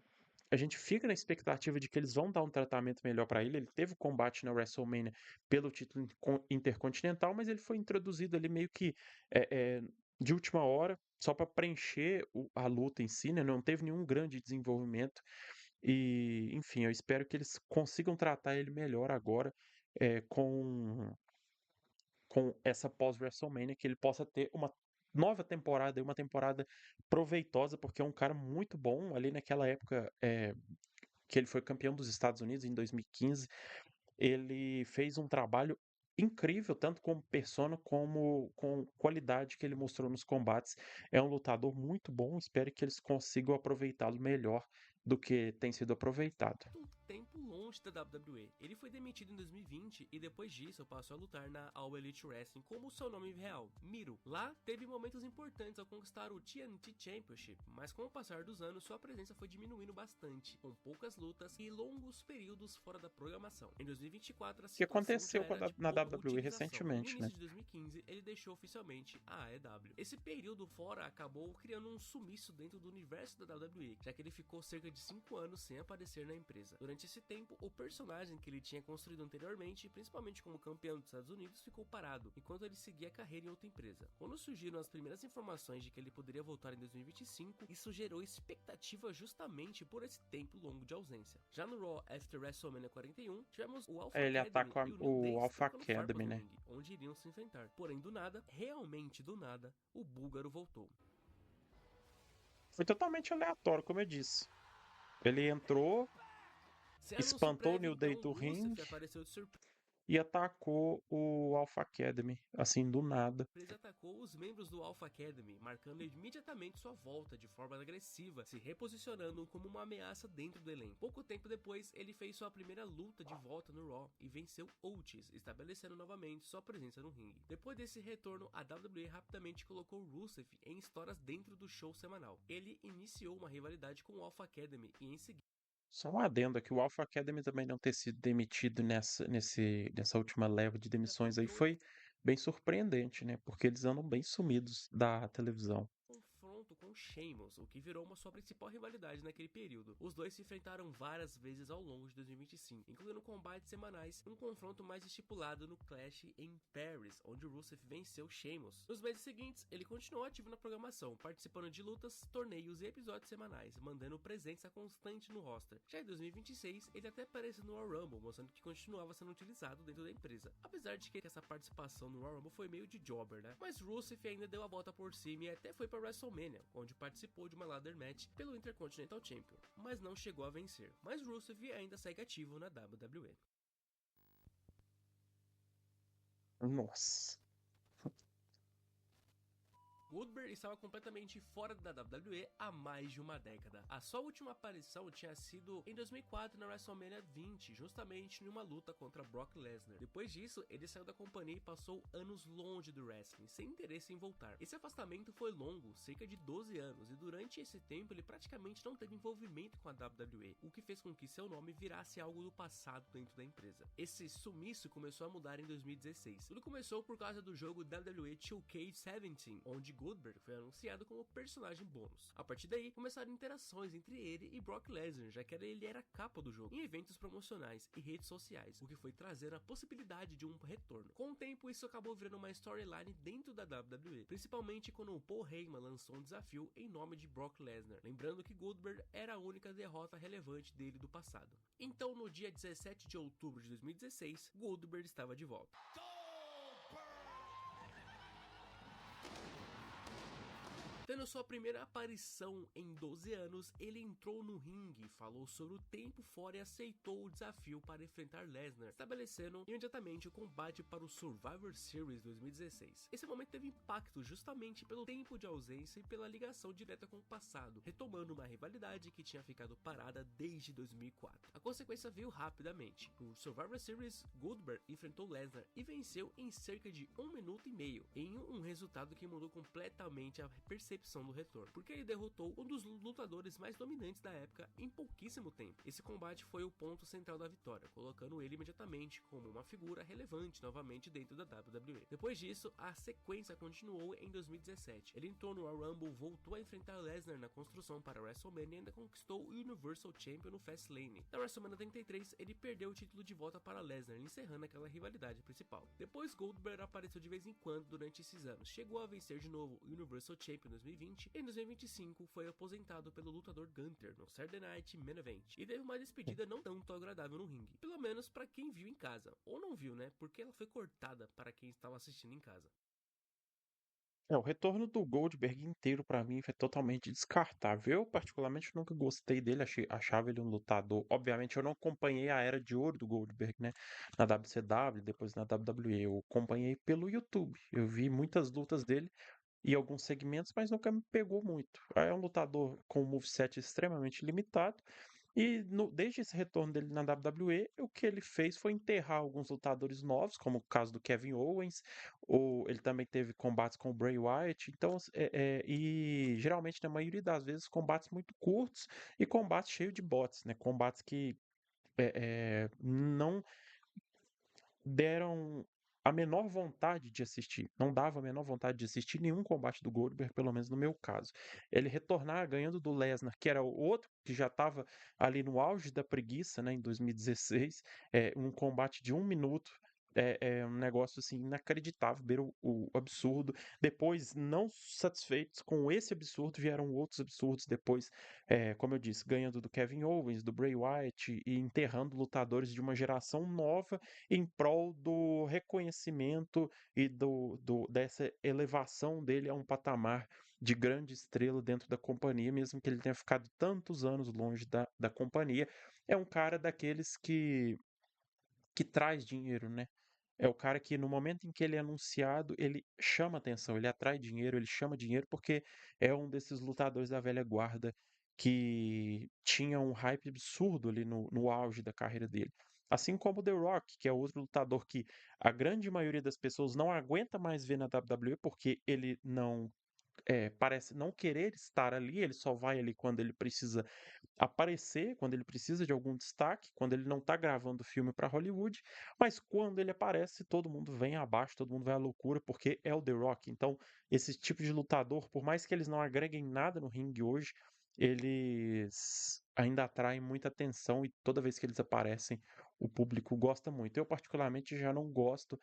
a gente fica na expectativa de que eles vão dar um tratamento melhor para ele. Ele teve o combate na WrestleMania pelo título intercontinental, mas ele foi introduzido ali meio que é, é, de última hora, só para preencher a luta em si, né? Não teve nenhum grande desenvolvimento. E, enfim, eu espero que eles consigam tratar ele melhor agora, com essa pós-WrestleMania, que ele possa ter uma nova temporada, uma temporada proveitosa, porque é um cara muito bom ali naquela época. Que ele foi campeão dos Estados Unidos em 2015, ele fez um trabalho incrível, tanto como persona como com qualidade que ele mostrou nos combates. É um lutador muito bom, espero que eles consigam aproveitá-lo melhor do que tem sido aproveitado. um tempo longe da WWE. Ele foi demitido em 2020 e depois disso passou a lutar na All Elite Wrestling como seu nome real, Miro. Lá teve momentos importantes ao conquistar o TNT Championship, mas com o passar dos anos sua presença foi diminuindo bastante, com poucas lutas e longos períodos fora da programação. Em 2024 a Que situação já aconteceu era de na pouca WWE utilização. No recentemente, né? início de 2015 ele deixou oficialmente a AEW. Esse período fora acabou criando um sumiço dentro do universo da WWE, já que ele ficou cerca de 5 anos sem aparecer na empresa. Durante esse tempo, tempo, o personagem que ele tinha construído anteriormente, principalmente como campeão dos Estados Unidos, ficou parado, enquanto ele seguia a carreira em outra empresa. Quando surgiram as primeiras informações de que ele poderia voltar em 2025, isso gerou expectativa justamente por esse tempo longo de ausência. Já no Raw After WrestleMania 41, tivemos o Alpha Ele Academy ataca e o New o Days Alpha trocando farpas Academy, no né? ringue, onde iriam se enfrentar. Porém, do nada, realmente do nada, o búlgaro voltou. Foi totalmente aleatório, como eu disse. Ele entrou, Sem anúncio espantou o prévio, New Day então, do Rusev ringue apareceu de surpresa e atacou o Alpha Academy, assim, do nada. atacou os membros do Alpha Academy, marcando imediatamente sua volta de forma agressiva, se reposicionando como uma ameaça dentro do elenco. Pouco tempo depois, ele fez sua primeira luta de volta no Raw e venceu Otis, estabelecendo novamente sua presença no ringue. Depois desse retorno, a WWE rapidamente colocou Rusev em histórias dentro do show semanal. Ele iniciou uma rivalidade com o Alpha Academy e em seguida Só um adendo aqui, o Alpha Academy também não ter sido demitido nessa última leva de demissões aí entrou em foi bem surpreendente, né? Porque eles andam bem sumidos da televisão. confronto com Sheamus, o que virou uma sua principal rivalidade naquele período. Os dois se enfrentaram várias vezes ao longo de 2025, incluindo combates semanais e um confronto mais estipulado no Clash em Paris, onde Rusev venceu Sheamus. Nos meses seguintes, ele continuou ativo na programação, participando de lutas, torneios e episódios semanais, mantendo presença constante no roster. Já em 2026, ele até apareceu no Royal Rumble, mostrando que continuava sendo utilizado dentro da empresa. Apesar de que essa participação no Royal Rumble foi meio de jobber, né? Mas Rusev ainda deu a volta por cima e até foi para WrestleMania, onde participou de uma ladder match pelo Intercontinental Champion, mas não chegou a vencer. Mas Rusev ainda segue ativo na WWE. Nossa. Goldberg estava completamente fora da WWE há mais de uma década. A sua última aparição tinha sido em 2004 na WrestleMania 20, justamente em uma luta contra Brock Lesnar. Depois disso, ele saiu da companhia e passou anos longe do wrestling, sem interesse em voltar. Esse afastamento foi longo, cerca de 12 anos, e durante esse tempo ele praticamente não teve envolvimento com a WWE, o que fez com que seu nome virasse algo do passado dentro da empresa. Esse sumiço começou a mudar em 2016. Tudo começou por causa do jogo WWE 2K17, onde Goldberg foi anunciado como personagem bônus. A partir daí, começaram interações entre ele e Brock Lesnar, já que ele era a capa do jogo, em eventos promocionais e redes sociais, o que foi trazer a possibilidade de um retorno. Com o tempo, isso acabou virando uma storyline dentro da WWE, principalmente quando o Paul Heyman lançou um desafio em nome de Brock Lesnar, lembrando que Goldberg era a única derrota relevante dele do passado. Então, no dia 17 de outubro de 2016, Goldberg estava de volta. Tendo sua primeira aparição em 12 anos, ele entrou no ringue, falou sobre o tempo fora e aceitou o desafio para enfrentar Lesnar, estabelecendo imediatamente o combate para o Survivor Series 2016. Esse momento teve impacto justamente pelo tempo de ausência e pela ligação direta com o passado, retomando uma rivalidade que tinha ficado parada desde 2004. A consequência veio rapidamente. No Survivor Series, Goldberg enfrentou Lesnar e venceu em cerca de 1 minuto e meio, em um resultado que mudou completamente a percepção do retorno, porque ele derrotou um dos lutadores mais dominantes da época em pouquíssimo tempo. Esse combate foi o ponto central da vitória, colocando ele imediatamente como uma figura relevante novamente dentro da WWE. Depois disso, a sequência continuou em 2017. Ele entrou no Royal Rumble, voltou a enfrentar Lesnar na construção para WrestleMania e ainda conquistou o Universal Champion no Fastlane. Na WrestleMania 33, ele perdeu o título de volta para Lesnar, encerrando aquela rivalidade principal. Depois, Goldberg apareceu de vez em quando durante esses anos, chegou a vencer de novo o Universal Champion 2020 e em 2025 foi aposentado pelo lutador Gunther no Saturday Night Main Event e teve uma despedida não tanto agradável no ringue, pelo menos para quem viu em casa, ou não viu, né, porque ela foi cortada para quem estava assistindo em casa. O retorno do Goldberg inteiro pra mim foi totalmente descartável. Eu, particularmente, nunca gostei dele, achava ele um lutador. Obviamente, eu não acompanhei a era de ouro do Goldberg, né? Na WCW, depois na WWE. Eu acompanhei pelo YouTube. Eu vi muitas lutas dele e alguns segmentos, mas nunca me pegou muito. É um lutador com um moveset extremamente limitado. E desde esse retorno dele na WWE, o que ele fez foi enterrar alguns lutadores novos, como o caso do Kevin Owens, ou ele também teve combates com o Bray Wyatt. Então, e geralmente, na maioria das vezes, combates muito curtos e combates cheios de bots, né? Combates que não deram a menor vontade de assistir. Não dava a menor vontade de assistir nenhum combate do Goldberg, pelo menos no meu caso. Ele retornar ganhando do Lesnar, que era o outro que já estava ali no auge da preguiça, né, em 2016, um combate de 1 minuto. É um negócio assim inacreditável, beira o absurdo. Depois, não satisfeitos com esse absurdo, vieram outros absurdos depois, como eu disse, ganhando do Kevin Owens, do Bray Wyatt e enterrando lutadores de uma geração nova em prol do reconhecimento e dessa elevação dele a um patamar de grande estrela dentro da companhia, mesmo que ele tenha ficado tantos anos longe da companhia. É um cara daqueles que traz dinheiro, né? É o cara que no momento em que ele é anunciado, ele chama atenção, ele atrai dinheiro, ele chama dinheiro porque é um desses lutadores da velha guarda que tinha um hype absurdo ali no auge da carreira dele. Assim como o The Rock, que é outro lutador que a grande maioria das pessoas não aguenta mais ver na WWE porque ele não parece não querer estar ali, ele só vai ali quando ele precisa aparecer, quando ele precisa de algum destaque, quando ele não está gravando filme para Hollywood, mas quando ele aparece, todo mundo vem abaixo, todo mundo vai à loucura, porque é o The Rock. Então, esse tipo de lutador, por mais que eles não agreguem nada no ringue hoje, eles ainda atraem muita atenção e toda vez que eles aparecem, o público gosta muito. Eu, particularmente, já não gosto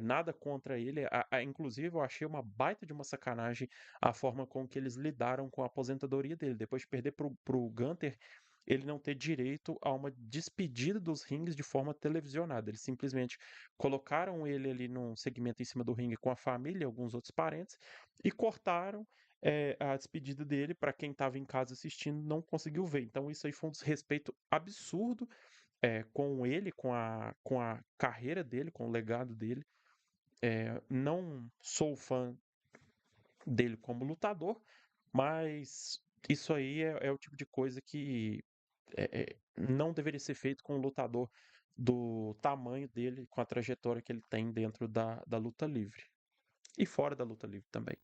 nada contra ele. Inclusive, eu achei uma baita de uma sacanagem a forma com que eles lidaram com a aposentadoria dele. Depois de perder pro Gunter, ele não ter direito a uma despedida dos rings de forma televisionada. Eles simplesmente colocaram ele ali num segmento em cima do ringue com a família e alguns outros parentes e cortaram a despedida dele para quem estava em casa assistindo não conseguiu ver. Então isso aí foi um desrespeito absurdo com ele, com a carreira dele, com o legado dele. Não sou fã dele como lutador, mas isso aí é o tipo de coisa que não deveria ser feito com um lutador do tamanho dele, com a trajetória que ele tem dentro da luta livre. E fora da luta livre também.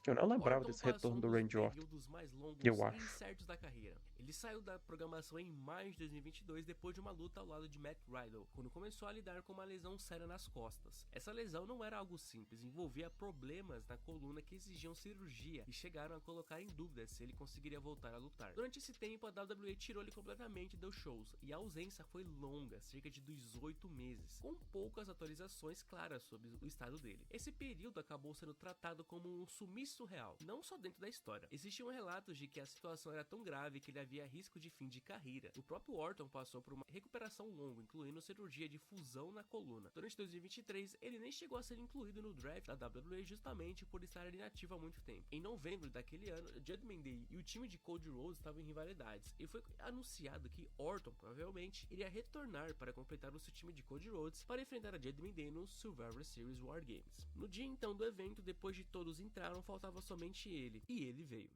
Eu não lembrava Orton desse passou retorno um do dos Randy Orton, períodos mais eu longos e acho. incertos da carreira. Ele saiu da programação em maio de 2022 depois de uma luta ao lado de Matt Riddle, quando começou a lidar com uma lesão séria nas costas. Essa lesão não era algo simples, envolvia problemas na coluna que exigiam cirurgia e chegaram a colocar em dúvida se ele conseguiria voltar a lutar. Durante esse tempo, a WWE tirou ele completamente dos shows e a ausência foi longa, cerca de 18 meses, com poucas atualizações claras sobre o estado dele. Esse período acabou sendo tratado como um sumiço real, não só dentro da história. Existiam relatos de que a situação era tão grave que ele havia risco de fim de carreira. O próprio Orton passou por uma recuperação longa, incluindo cirurgia de fusão na coluna. Durante 2023, ele nem chegou a ser incluído no draft da WWE justamente por estar inativo há muito tempo. Em novembro daquele ano, Judgment Day e o time de Cody Rhodes estavam em rivalidades, e foi anunciado que Orton provavelmente iria retornar para completar o seu time de Cody Rhodes para enfrentar a Judgment Day no Survivor Series War Games. No dia então do evento, depois de todos entraram, faltava somente ele, e ele veio.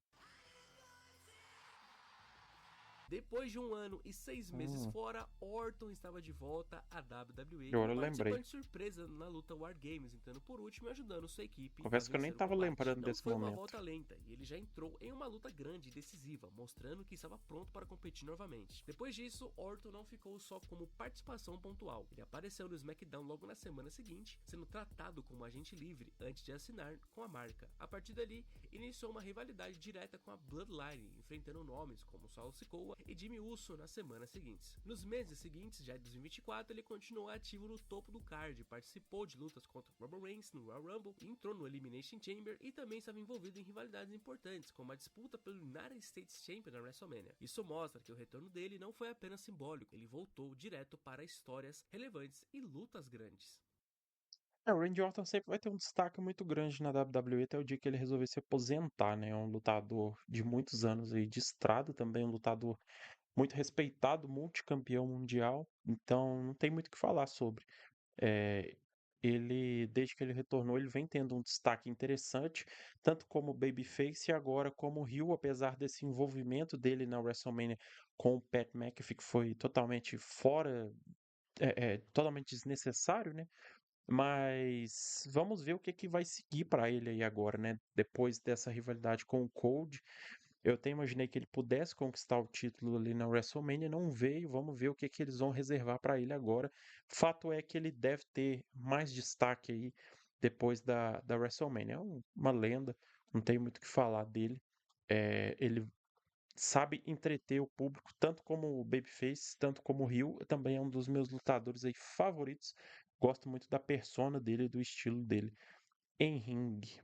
Depois de 1 ano e 6 meses Hum, fora, Orton estava de volta à WWE como agora eu lembrei. participante surpresa na luta War Games, entrando por último e ajudando sua equipe a Confesso que eu nem vencer o tava combate. lembrando Não desse foi uma momento. volta lenta e ele já entrou em uma luta grande e decisiva, mostrando que estava pronto para competir novamente. Depois disso, Orton não ficou só como participação pontual. Ele apareceu no SmackDown logo na semana seguinte, sendo tratado como agente livre antes de assinar com a marca. A partir dali, iniciou uma rivalidade direta com a Bloodline, enfrentando nomes como Solo Sikoa e Jimmy Uso nas semanas seguintes. Nos meses seguintes, já de 2024, ele continuou ativo no topo do card, participou de lutas contra Roman Reigns no Royal Rumble, entrou no Elimination Chamber e também estava envolvido em rivalidades importantes, como a disputa pelo United States Champion na WrestleMania. Isso mostra que o retorno dele não foi apenas simbólico, ele voltou direto para histórias relevantes e lutas grandes. O Randy Orton sempre vai ter um destaque muito grande na WWE até o dia que ele resolver se aposentar, né? É um lutador de muitos anos aí de estrada também, um lutador muito respeitado, multicampeão mundial, então não tem muito o que falar sobre. Eh, ele, desde que ele retornou, ele vem tendo um destaque interessante, tanto como babyface e agora como heel, apesar desse envolvimento dele na WrestleMania com o Pat McAfee, que foi totalmente fora, totalmente desnecessário, né? Mas vamos ver o que que vai seguir para ele aí agora, né? Depois dessa rivalidade com o Cold. Eu até imaginei que ele pudesse conquistar o título ali na WrestleMania, não veio. Vamos ver o que que eles vão reservar para ele agora. Fato é que ele deve ter mais destaque aí depois da WrestleMania. É uma lenda, não tem muito o que falar dele. Ele sabe entreter o público, tanto como o Babyface, tanto como o Heel. Também é um dos meus lutadores aí favoritos. Gosto muito da persona dele, do estilo dele em ringue.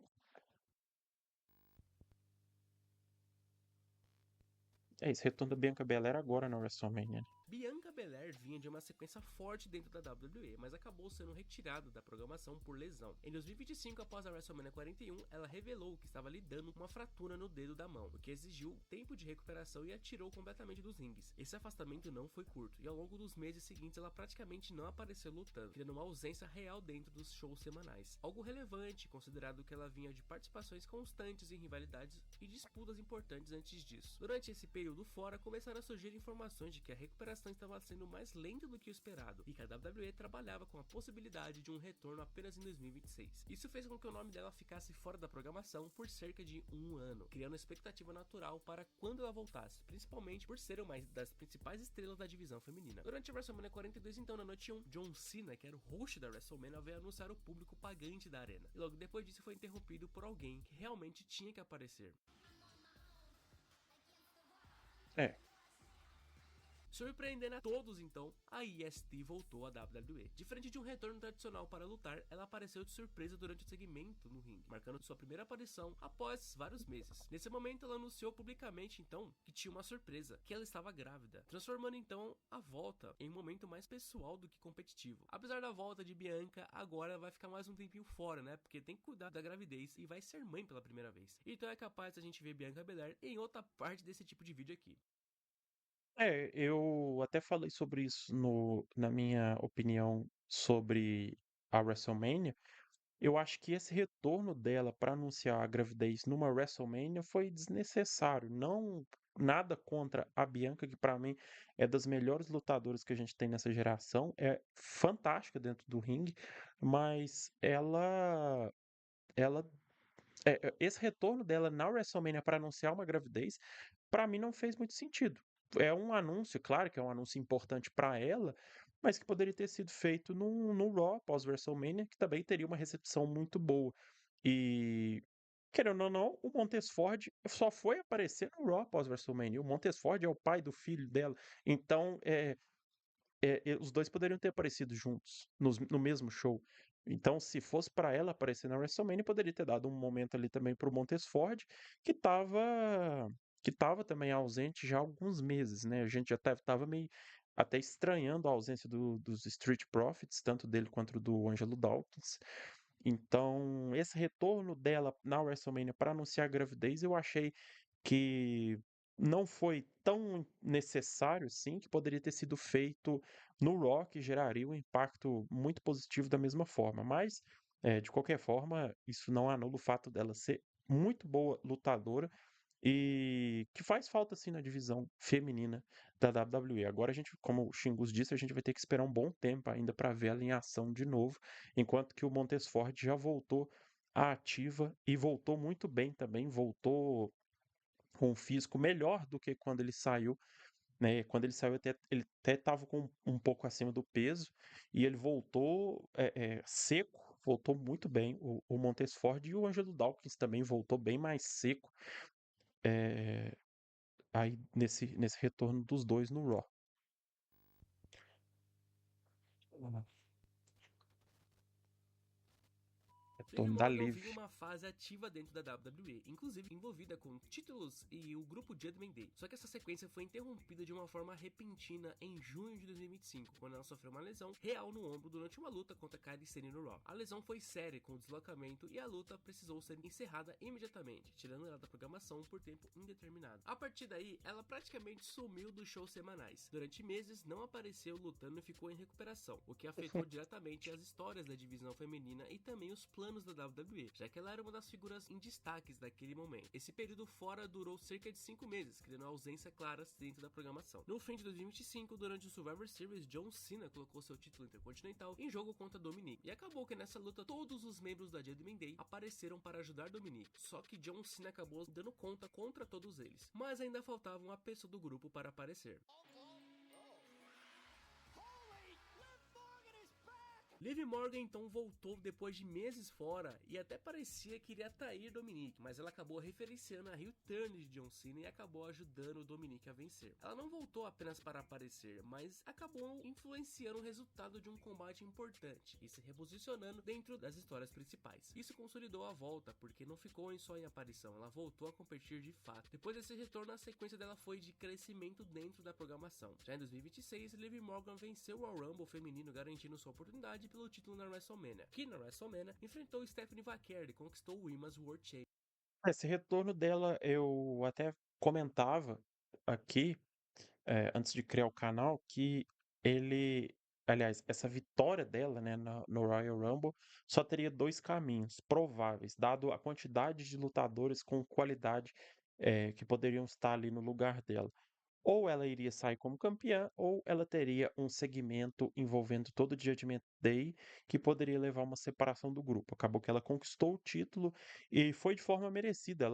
É isso, retorno da Bianca Belair agora na WrestleMania, né? Bianca Belair vinha de uma sequência forte dentro da WWE, mas acabou sendo retirada da programação por lesão. Em 2025, após a WrestleMania 41, ela revelou que estava lidando com uma fratura no dedo da mão, o que exigiu tempo de recuperação e a tirou completamente dos rings. Esse afastamento não foi curto, e ao longo dos meses seguintes ela praticamente não apareceu lutando, criando uma ausência real dentro dos shows semanais. Algo relevante, considerado que ela vinha de participações constantes em rivalidades e disputas importantes antes disso. Durante esse período fora, começaram a surgir informações de que a recuperação estava sendo mais lenta do que o esperado e que a WWE trabalhava com a possibilidade de um retorno apenas em 2026. Isso fez com que o nome dela ficasse fora da programação por cerca de um ano, criando expectativa natural para quando ela voltasse, principalmente por ser uma das principais estrelas da divisão feminina. Durante a WrestleMania 42, então, na noite 1, John Cena, que era o host da WrestleMania, veio anunciar o público pagante da arena, e logo depois disso foi interrompido por alguém que realmente tinha que aparecer. É, Surpreendendo a todos, então, a EST voltou à WWE. Diferente de um retorno tradicional para lutar, ela apareceu de surpresa durante o segmento no ringue, marcando sua primeira aparição após vários meses. Nesse momento, ela anunciou publicamente, então, que tinha uma surpresa, que ela estava grávida, transformando, então, a volta em um momento mais pessoal do que competitivo. Apesar da volta de Bianca, agora ela vai ficar mais um tempinho fora, né, porque tem que cuidar da gravidez e vai ser mãe pela primeira vez. Então é capaz a gente ver Bianca Belair em outra parte desse tipo de vídeo aqui. eu até falei sobre isso na minha opinião sobre a WrestleMania. Eu acho que esse retorno dela para anunciar a gravidez numa WrestleMania foi desnecessário. Não nada contra a Bianca, que para mim é das melhores lutadoras que a gente tem nessa geração, é fantástica dentro do ringue, mas ela esse retorno dela na WrestleMania para anunciar uma gravidez, para mim não fez muito sentido. É um anúncio, claro que é um anúncio importante para ela, mas que poderia ter sido feito no Raw pós WrestleMania, que também teria uma recepção muito boa. E querendo ou não, o Montez Ford só foi aparecer no Raw pós WrestleMania. O Montez Ford é o pai do filho dela, então os dois poderiam ter aparecido juntos no mesmo show. Então, se fosse para ela aparecer na WrestleMania, poderia ter dado um momento ali também para o Montez Ford, que estava que tava também ausente já há alguns meses, né? A gente já estava meio até estranhando a ausência dos Street Profits, tanto dele quanto do Angelo Dawkins. Então, esse retorno dela na WrestleMania para anunciar a gravidez, eu achei que não foi tão necessário assim, que poderia ter sido feito no Raw, que geraria um impacto muito positivo da mesma forma. Mas, de qualquer forma, isso não anula o fato dela ser muito boa lutadora e que faz falta assim na divisão feminina da WWE. Agora a gente, como o Xingus disse, a gente vai ter que esperar um bom tempo ainda para ver ela em ação de novo, enquanto que o Montez Ford já voltou à ativa e voltou muito bem também, voltou com um físico melhor do que quando ele saiu, né? Quando ele saiu, ele até estava com um pouco acima do peso e ele voltou seco, voltou muito bem. O Montez Ford e o Angelo Dawkins também voltou bem mais seco aí nesse retorno dos dois no Raw. Liv Retorno da Morgan Liv. vinha uma fase ativa dentro da WWE, inclusive envolvida com títulos e o grupo Judgment Day. Só que essa sequência foi interrompida de uma forma repentina em junho de 2025, quando ela sofreu uma lesão real no ombro durante uma luta contra Kairi Sane no Raw. A lesão foi séria com o deslocamento e a luta precisou ser encerrada imediatamente, tirando ela da programação por tempo indeterminado. A partir daí, ela praticamente sumiu dos shows semanais. Durante meses, não apareceu lutando e ficou em recuperação, o que afetou diretamente as histórias da divisão feminina e também os planos anos da WWE, já que ela era uma das figuras em destaques daquele momento. Esse período fora durou cerca de 5 meses, criando ausência claras dentro da programação. No fim de 2025, durante o Survivor Series, John Cena colocou seu título intercontinental em jogo contra Dominic, e acabou que nessa luta todos os membros da Judgment Day apareceram para ajudar Dominic, só que John Cena acabou dando conta contra todos eles, mas ainda faltava uma pessoa do grupo para aparecer. Liv Morgan então voltou depois de meses fora e até parecia que iria trair Dominic, mas ela acabou referenciando a heel turn de John Cena e acabou ajudando o Dominic a vencer. Ela não voltou apenas para aparecer, mas acabou influenciando o resultado de um combate importante e se reposicionando dentro das histórias principais. Isso consolidou a volta, porque não ficou só em aparição, ela voltou a competir de fato. Depois desse retorno, a sequência dela foi de crescimento dentro da programação. Já em 2026, Liv Morgan venceu o Royal Rumble feminino, garantindo sua oportunidade pelo título na WrestleMania, que na WrestleMania enfrentou Stephanie Vaquer e conquistou o Women's World Championship. Esse retorno dela eu até comentava aqui, antes de criar o canal, que ele, aliás, essa vitória dela, né, no Royal Rumble, só teria dois caminhos prováveis, dado a quantidade de lutadores com qualidade, que poderiam estar ali no lugar dela. Ou ela iria sair como campeã, ou ela teria um segmento envolvendo todo o Judgment Day, que poderia levar a uma separação do grupo. Acabou que ela conquistou o título e foi de forma merecida.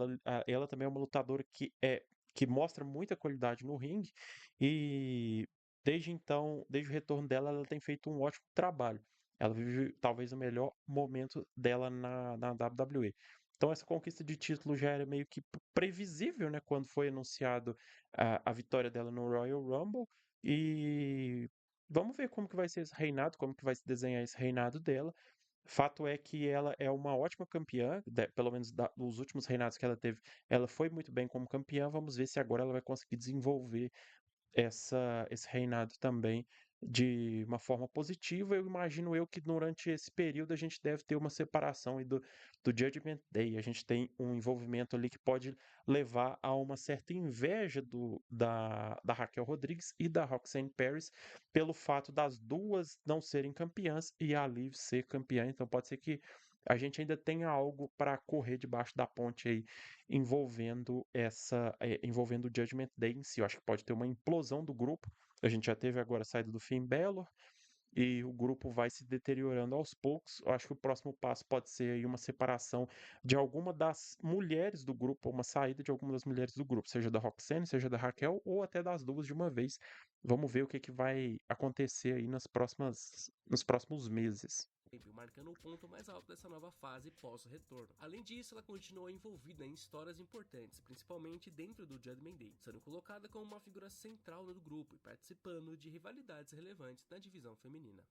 Ela também é uma lutadora que mostra muita qualidade no ringue e desde então, desde o retorno dela, ela tem feito um ótimo trabalho. Ela vive talvez o melhor momento dela na WWE. Então essa conquista de título já era meio que previsível, né, quando foi anunciado a vitória dela no Royal Rumble e vamos ver como que vai ser esse reinado, como que vai se desenhar esse reinado dela. Fato é que ela é uma ótima campeã, pelo menos dos últimos reinados que ela teve, ela foi muito bem como campeã. Vamos ver se agora ela vai conseguir desenvolver esse reinado também de uma forma positiva. Eu imagino eu que durante esse período a gente deve ter uma separação aí do Judgment Day. A gente tem um envolvimento ali que pode levar a uma certa inveja da Raquel Rodrigues e da Roxanne Perez pelo fato das duas não serem campeãs e a Liv ser campeã. Então pode ser que a gente ainda tenha algo para correr debaixo da ponte aí envolvendo o Judgment Day em si. Eu acho que pode ter uma implosão do grupo. A gente já teve agora a saída do Finn Balor e o grupo vai se deteriorando aos poucos. Eu acho que o próximo passo pode ser aí uma separação de alguma das mulheres do grupo, ou uma saída de alguma das mulheres do grupo, seja da Roxanne, seja da Raquel, ou até das duas de uma vez. Vamos ver o que vai acontecer aí nos próximos meses. Marcando o ponto mais alto dessa nova fase pós-retorno. Além disso, ela continuou envolvida em histórias importantes, principalmente dentro do Judgment Day, sendo colocada como uma figura central do grupo e participando de rivalidades relevantes na divisão feminina.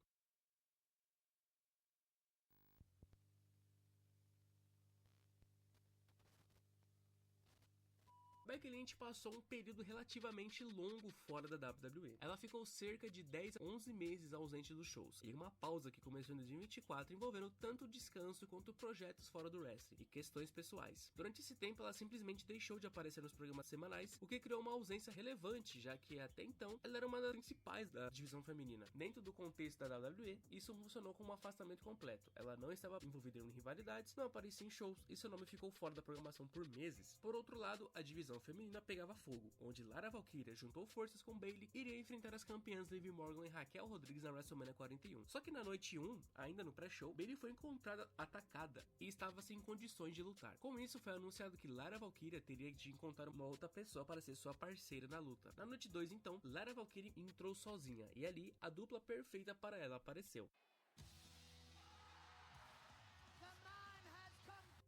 Becky Lynch passou um período relativamente longo fora da WWE. Ela ficou cerca de 10 a 11 meses ausente dos shows, e uma pausa que começou em 2024 envolvendo tanto descanso quanto projetos fora do wrestling e questões pessoais. Durante esse tempo, ela simplesmente deixou de aparecer nos programas semanais, o que criou uma ausência relevante, já que até então ela era uma das principais da divisão feminina. Dentro do contexto da WWE, isso funcionou como um afastamento completo. Ela não estava envolvida em rivalidades, não aparecia em shows e seu nome ficou fora da programação por meses. Por outro lado, a divisão feminina pegava fogo, onde Lara Valkyria juntou forças com Bayley e iria enfrentar as campeãs Liv Morgan e Raquel Rodrigues na WrestleMania 41. Só que na noite 1, ainda no pré-show, Bayley foi encontrada atacada e estava sem condições de lutar. Com isso, foi anunciado que Lara Valkyria teria de encontrar uma outra pessoa para ser sua parceira na luta. Na noite 2, então, Lara Valkyria entrou sozinha e ali a dupla perfeita para ela apareceu.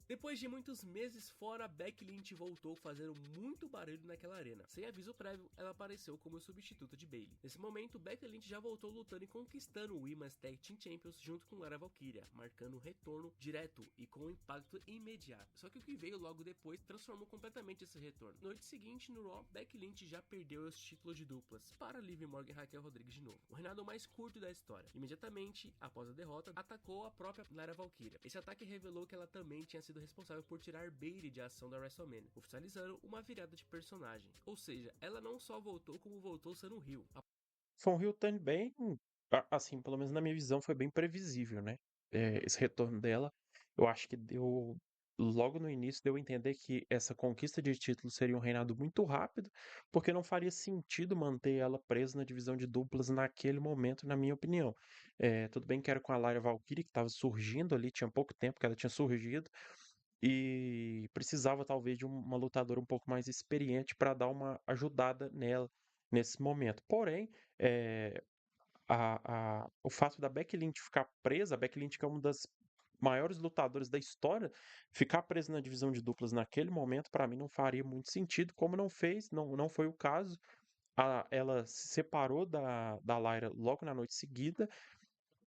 Depois de muitos meses fora, Becky Lynch voltou fazendo muito barulho naquela arena. Sem aviso prévio, ela apareceu como substituta de Bayley. Nesse momento, Becky Lynch já voltou lutando e conquistando o Women's Tag Team Champions junto com Lara Valkyria, marcando um retorno direto e com um impacto imediato. Só que o que veio logo depois transformou completamente esse retorno. Noite seguinte, no Raw, Becky Lynch já perdeu os títulos de duplas para Liv Morgan e Raquel Rodrigues de novo. O reinado mais curto da história. Imediatamente, após a derrota, atacou a própria Lara Valkyria. Esse ataque revelou que ela também tinha sido responsável por tirar Bayley de ação da WrestleMania, oficializando uma virada de personagem. Ou seja, ela não só voltou, como voltou sendo um heel. Foi um heel turn bem, assim, pelo menos na minha visão, foi bem previsível, né? Esse retorno dela. Eu acho que deu logo no início deu a entender que essa conquista de título seria um reinado muito rápido, porque não faria sentido manter ela presa na divisão de duplas naquele momento, na minha opinião. Tudo bem que era com a Lyra Valkyrie, que estava surgindo ali, tinha pouco tempo que ela tinha surgido, e precisava talvez de uma lutadora um pouco mais experiente para dar uma ajudada nela nesse momento. Porém, eh, o fato da Becky Lynch ficar presa, a Becky Lynch que é uma das maiores lutadoras da história, ficar presa na divisão de duplas naquele momento, para mim não faria muito sentido, como não fez, não foi o caso. Ela se separou da Lyra logo na noite seguida,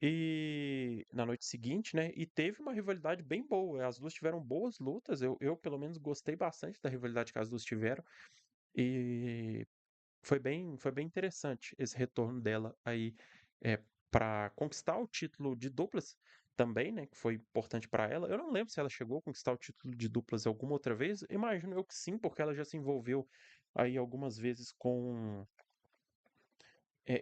e na noite seguinte, né? E teve uma rivalidade bem boa. As duas tiveram boas lutas. Eu pelo menos, gostei bastante da rivalidade que as duas tiveram. E foi bem interessante esse retorno dela aí para conquistar o título de duplas também, né? Que foi importante para ela. Eu não lembro se ela chegou a conquistar o título de duplas alguma outra vez. Imagino eu que sim, porque ela já se envolveu aí algumas vezes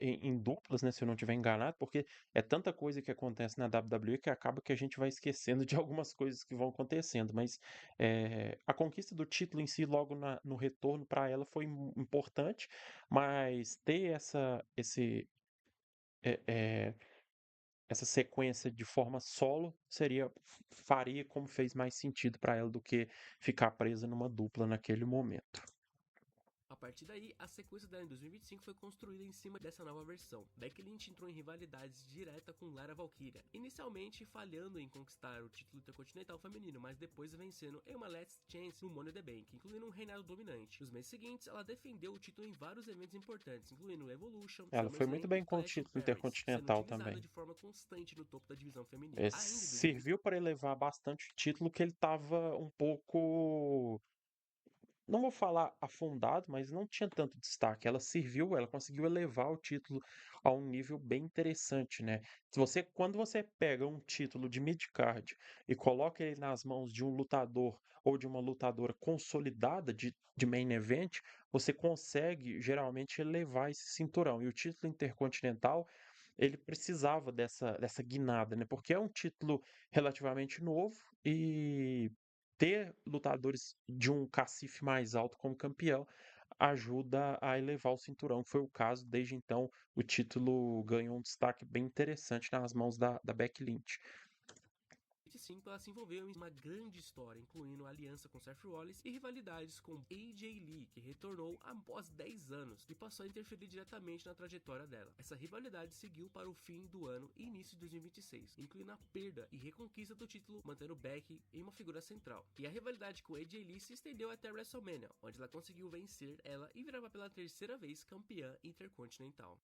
em duplas, né, se eu não estiver enganado, porque é tanta coisa que acontece na WWE que acaba que a gente vai esquecendo de algumas coisas que vão acontecendo, mas a conquista do título em si logo no retorno para ela foi importante, mas ter é, é, essa sequência de forma solo faria como fez mais sentido para ela do que ficar presa numa dupla naquele momento. A partir daí, a sequência dela em 2025 foi construída em cima dessa nova versão. Becky Lynch entrou em rivalidades direta com Lara Valkyria, inicialmente falhando em conquistar o título intercontinental feminino, mas depois vencendo em uma Last Chance no Money in the Bank, incluindo um reinado dominante. Nos meses seguintes, ela defendeu o título em vários eventos importantes, incluindo o Evolution, Ela foi muito SummerSlam e bem com o Clash of título Paris, sendo intercontinental utilizada também. de forma constante no topo da divisão feminina. Ainda em 2020, Serviu para elevar bastante o título que ele estava um pouco, não vou falar afundado, mas não tinha tanto destaque. Ela conseguiu elevar o título a um nível bem interessante, né? Quando você pega um título de mid-card e coloca ele nas mãos de um lutador ou de uma lutadora consolidada de main event, você consegue geralmente elevar esse cinturão. E o título intercontinental, ele precisava dessa guinada, né? Porque é um título relativamente novo e ter lutadores de um cacife mais alto como campeão ajuda a elevar o cinturão, que foi o caso. Desde então, o título ganhou um destaque bem interessante nas mãos da Becky Lynch. 2025, ela se envolveu em uma grande história, incluindo aliança com Seth Rollins e rivalidades com AJ Lee, que retornou após 10 anos e passou a interferir diretamente na trajetória dela. Essa rivalidade seguiu para o fim do ano e início de 2026, incluindo a perda e reconquista do título, mantendo Becky em uma figura central. E a rivalidade com AJ Lee se estendeu até WrestleMania, onde ela conseguiu vencer ela e virava pela terceira vez campeã intercontinental.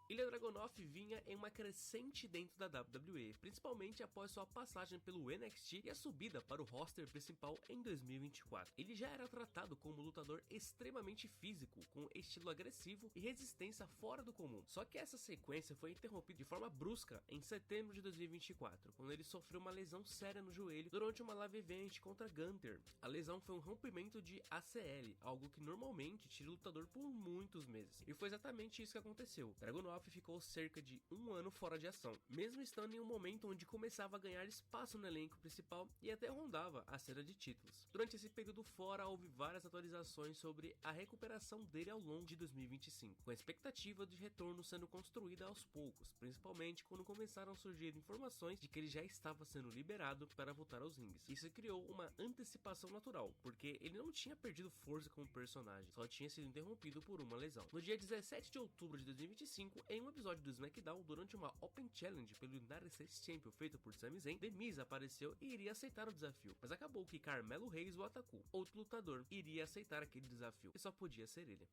Ilya Dragunov vinha em uma crescente dentro da WWE, principalmente após sua passagem pelo NXT e a subida para o roster principal em 2024. Ele já era tratado como um lutador extremamente físico, com estilo agressivo e resistência fora do comum. Só que essa sequência foi interrompida de forma brusca em setembro de 2024, quando ele sofreu uma lesão séria no joelho durante uma live event contra Gunther. A lesão foi um rompimento de ACL, algo que normalmente tira o lutador por muitos meses. E foi exatamente isso que aconteceu. Dragunov ficou cerca de um ano fora de ação, mesmo estando em um momento onde começava a ganhar espaço no elenco principal e até rondava a cena de títulos. Durante esse período fora, houve várias atualizações sobre a recuperação dele ao longo de 2025, com a expectativa de retorno sendo construída aos poucos, principalmente quando começaram a surgir informações de que ele já estava sendo liberado para voltar aos rings. Isso criou uma antecipação natural, porque ele não tinha perdido força como personagem, só tinha sido interrompido por uma lesão. No dia 17 de outubro de 2025, em um episódio do SmackDown, durante uma Open Challenge pelo United States Champion feito por Sami Zayn, The Miz apareceu e iria aceitar o desafio, mas acabou que Carmelo Hayes o atacou. Outro lutador iria aceitar aquele desafio, e só podia ser ele.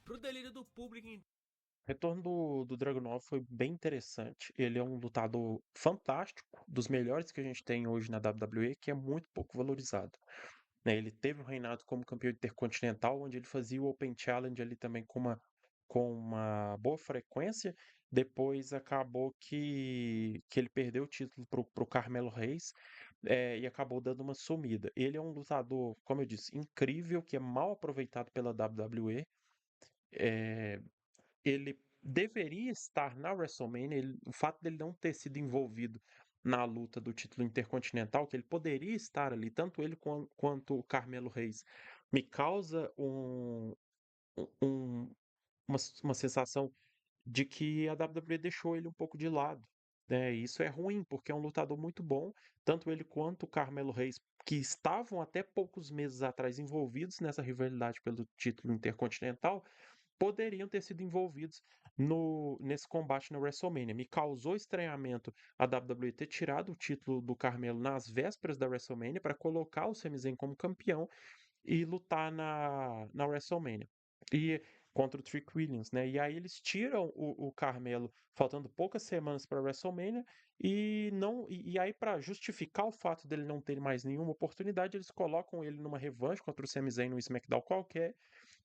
Pro delírio do público, O retorno do Dragunov foi bem interessante. Ele é um lutador fantástico, dos melhores que a gente tem hoje na WWE, que é muito pouco valorizado, né? Ele teve um reinado como campeão intercontinental, onde ele fazia o Open Challenge ali também com uma boa frequência. Depois acabou que ele perdeu o título pro Carmelo Reis, e acabou dando uma sumida. Ele é um lutador, como eu disse, incrível, que é mal aproveitado pela WWE. É, ele deveria estar na WrestleMania. O fato dele não ter sido envolvido na luta do título intercontinental, que ele poderia estar ali, tanto ele quanto o Carmelo Reis, me causa um- uma sensação de que a WWE deixou ele um pouco de lado. Né? E isso é ruim, porque é um lutador muito bom, tanto ele quanto o Carmelo Reis, que estavam até poucos meses atrás envolvidos nessa rivalidade pelo título intercontinental, poderiam ter sido envolvidos nesse combate na WrestleMania. Me causou estranhamento a WWE ter tirado o título do Carmelo nas vésperas da WrestleMania para colocar o Sami Zayn como campeão e lutar na WrestleMania. E contra o Trick Williams, né? E aí eles tiram o Carmelo faltando poucas semanas para a WrestleMania e não e aí para justificar o fato dele não ter mais nenhuma oportunidade, eles colocam ele numa revanche contra o Sami Zayn no SmackDown qualquer,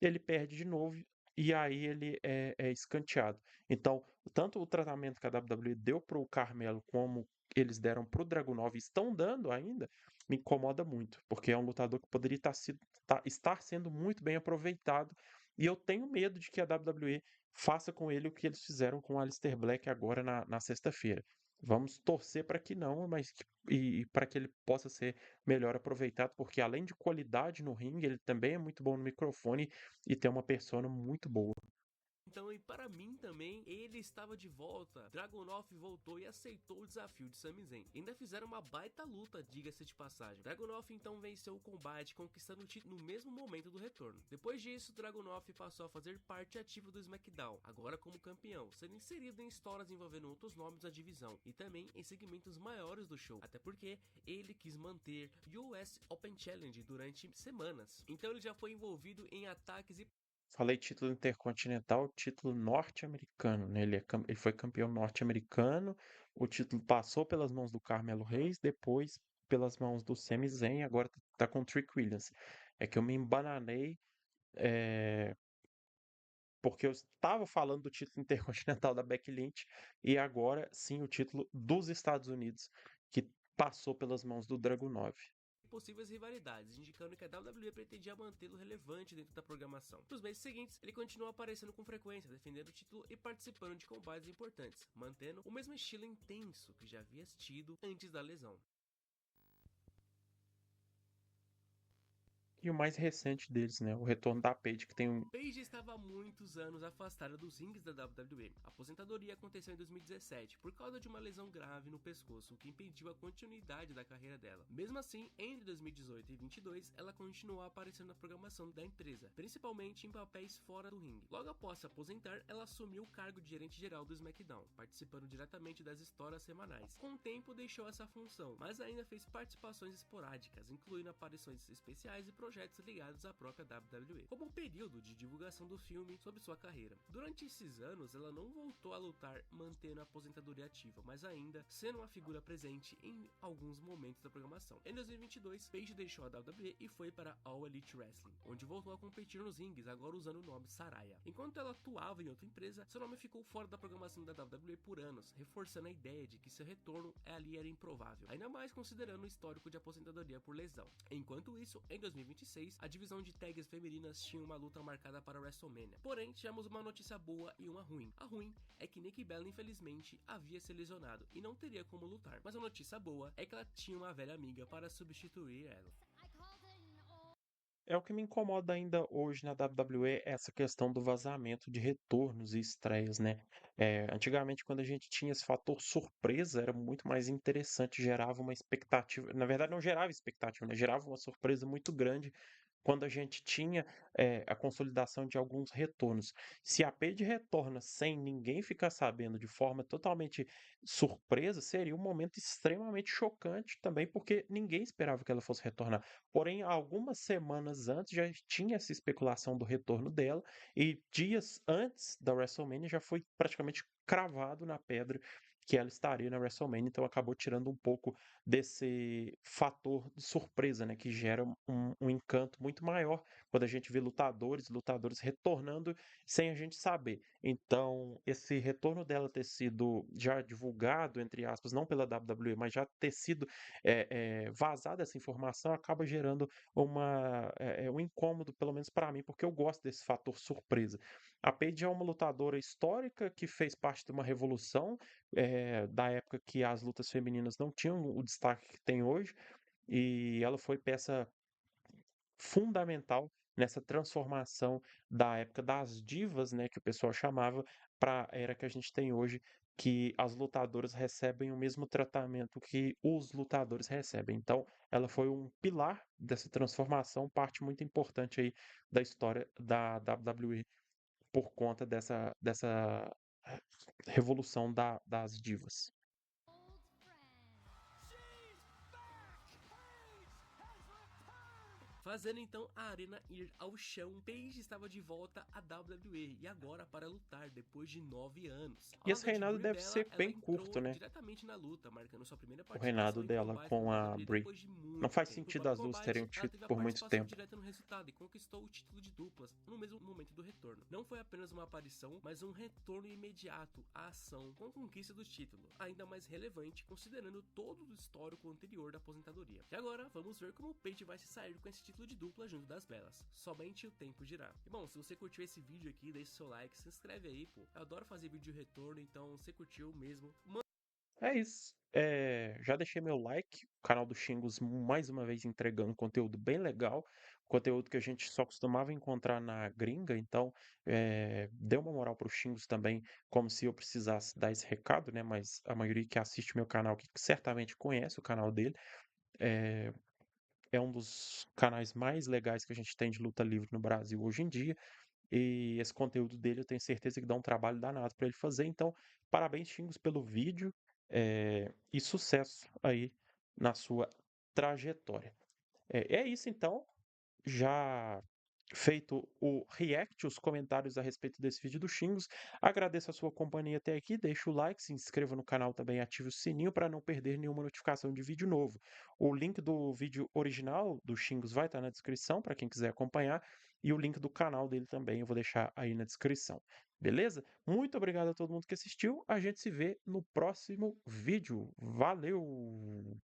ele perde de novo e aí ele é escanteado. Então, tanto o tratamento que a WWE deu para o Carmelo como eles deram para o Dragunov e estão dando ainda, me incomoda muito, porque é um lutador que poderia estar sendo muito bem aproveitado. E eu tenho medo de que a WWE faça com ele o que eles fizeram com o Aleister Black agora na sexta-feira. Vamos torcer para que não, mas e para que ele possa ser melhor aproveitado, porque além de qualidade no ringue, ele também é muito bom no microfone e tem uma persona muito boa. Então, e para mim também, ele estava de volta. Dragunov voltou e aceitou o desafio de Sami Zayn. Ainda fizeram uma baita luta, diga-se de passagem. Dragunov então venceu o combate, conquistando o título no mesmo momento do retorno. Depois disso, Dragunov passou a fazer parte ativa do SmackDown, agora como campeão, sendo inserido em histórias envolvendo outros nomes da divisão e também em segmentos maiores do show, até porque ele quis manter o US Open Challenge durante semanas. Então ele já foi envolvido em ataques e Falei título intercontinental, título norte-americano, né? Ele foi campeão norte-americano, o título passou pelas mãos do Carmelo Reis, depois pelas mãos do Sami Zayn, agora tá com o Trick Williams. É que eu me embananei, é, porque eu estava falando do título intercontinental da Becky Lynch e agora sim o título dos Estados Unidos, que passou pelas mãos do Dragunov. possíveis rivalidades, indicando que a WWE pretendia mantê-lo relevante dentro da programação. Nos meses seguintes, ele continuou aparecendo com frequência, defendendo o título e participando de combates importantes, mantendo o mesmo estilo intenso que já havia tido antes da lesão. E o mais recente deles, né? O retorno da Paige, que tem um. Paige estava há muitos anos afastada dos rings da WWE. A aposentadoria aconteceu em 2017 por causa de uma lesão grave no pescoço, o que impediu a continuidade da carreira dela. Mesmo assim, entre 2018 e 2022, ela continuou aparecendo na programação da empresa, principalmente em papéis fora do ringue. Logo após se aposentar, ela assumiu o cargo de gerente geral do SmackDown, participando diretamente das histórias semanais. Com o tempo, deixou essa função, mas ainda fez participações esporádicas, incluindo aparições especiais e projetos ligados à própria WWE, como o período de divulgação do filme sobre sua carreira. Durante esses anos, ela não voltou a lutar mantendo a aposentadoria ativa, mas ainda sendo uma figura presente em alguns momentos da programação. Em 2022, Paige deixou a WWE e foi para All Elite Wrestling, onde voltou a competir nos rings, agora usando o nome Saraya. Enquanto ela atuava em outra empresa, seu nome ficou fora da programação da WWE por anos, reforçando a ideia de que seu retorno ali era improvável, ainda mais considerando o histórico de aposentadoria por lesão. Enquanto isso, em 2026, a divisão de tags femininas tinha uma luta marcada para WrestleMania. Porém, tivemos uma notícia boa e uma ruim. A ruim é que Nikki Bella, infelizmente, havia se lesionado e não teria como lutar. Mas a notícia boa é que ela tinha uma velha amiga para substituir ela. É o que me incomoda ainda hoje na WWE, essa questão do vazamento de retornos e estreias, né? Antigamente, quando a gente tinha esse fator surpresa, era muito mais interessante, gerava uma expectativa. Na verdade, não gerava expectativa, né? Gerava uma surpresa muito grande quando a gente tinha a consolidação de alguns retornos. Se a Paige retorna sem ninguém ficar sabendo de forma totalmente surpresa, seria um momento extremamente chocante também, porque ninguém esperava que ela fosse retornar. Porém, algumas semanas antes já tinha essa especulação do retorno dela, e dias antes da WrestleMania já foi praticamente cravado na pedra que ela estaria na WrestleMania, então acabou tirando um pouco desse fator de surpresa, né, que gera um encanto muito maior quando a gente vê lutadores retornando sem a gente saber. Então, esse retorno dela ter sido já divulgado, entre aspas, não pela WWE, mas já ter sido vazada essa informação, acaba gerando um incômodo, pelo menos para mim, porque eu gosto desse fator surpresa. A Paige é uma lutadora histórica que fez parte de uma revolução, da época que as lutas femininas não tinham o destaque que tem hoje, e ela foi peça fundamental nessa transformação da época das divas, né, que o pessoal chamava, para a era que a gente tem hoje, que as lutadoras recebem o mesmo tratamento que os lutadores recebem. Então, ela foi um pilar dessa transformação, parte muito importante aí da história da WWE por conta dessa revolução das divas. Fazendo então a arena ir ao chão, Paige estava de volta à WWE e agora para lutar depois de 9 anos. E Ao esse invés de reinado Brie deve Bella, ser ela bem curto, entrou né? diretamente na luta, marcando sua primeira O reinado participação em dela combate na com a WWE Brie. depois de Não muito faz tempo. No sentido próprio as duas terem o combate, ela título teve a por muito participação tempo. direta no resultado e conquistou o título de duplas no mesmo momento do retorno. Não foi apenas uma aparição, mas um retorno imediato à ação com a conquista do título, ainda mais relevante considerando todo o histórico anterior da aposentadoria. E agora, vamos ver como Paige vai se sair com esse título de dupla junto das Belas. Somente o tempo dirá. E bom, se você curtiu esse vídeo aqui, deixe seu like, se inscreve aí, pô. Eu adoro fazer vídeo de retorno, então se curtiu mesmo, É isso. Já deixei meu like, o canal do Xingos mais uma vez entregando conteúdo bem legal, conteúdo que a gente só costumava encontrar na gringa, então dê uma moral pro Xingos também, como se eu precisasse dar esse recado, né? Mas a maioria que assiste meu canal, que certamente conhece o canal dele, é, é um dos canais mais legais que a gente tem de luta livre no Brasil hoje em dia. E esse conteúdo dele eu tenho certeza que dá um trabalho danado para ele fazer. Então, parabéns, Xingos, pelo vídeo, e sucesso aí na sua trajetória. É isso então. Já feito o react, os comentários a respeito desse vídeo do Xingos. Agradeço a sua companhia até aqui. Deixa o like, se inscreva no canal também, ative o sininho para não perder nenhuma notificação de vídeo novo. O link do vídeo original do Xingos vai estar na descrição para quem quiser acompanhar. E o link do canal dele também eu vou deixar aí na descrição. Beleza? Muito obrigado a todo mundo que assistiu. A gente se vê no próximo vídeo. Valeu!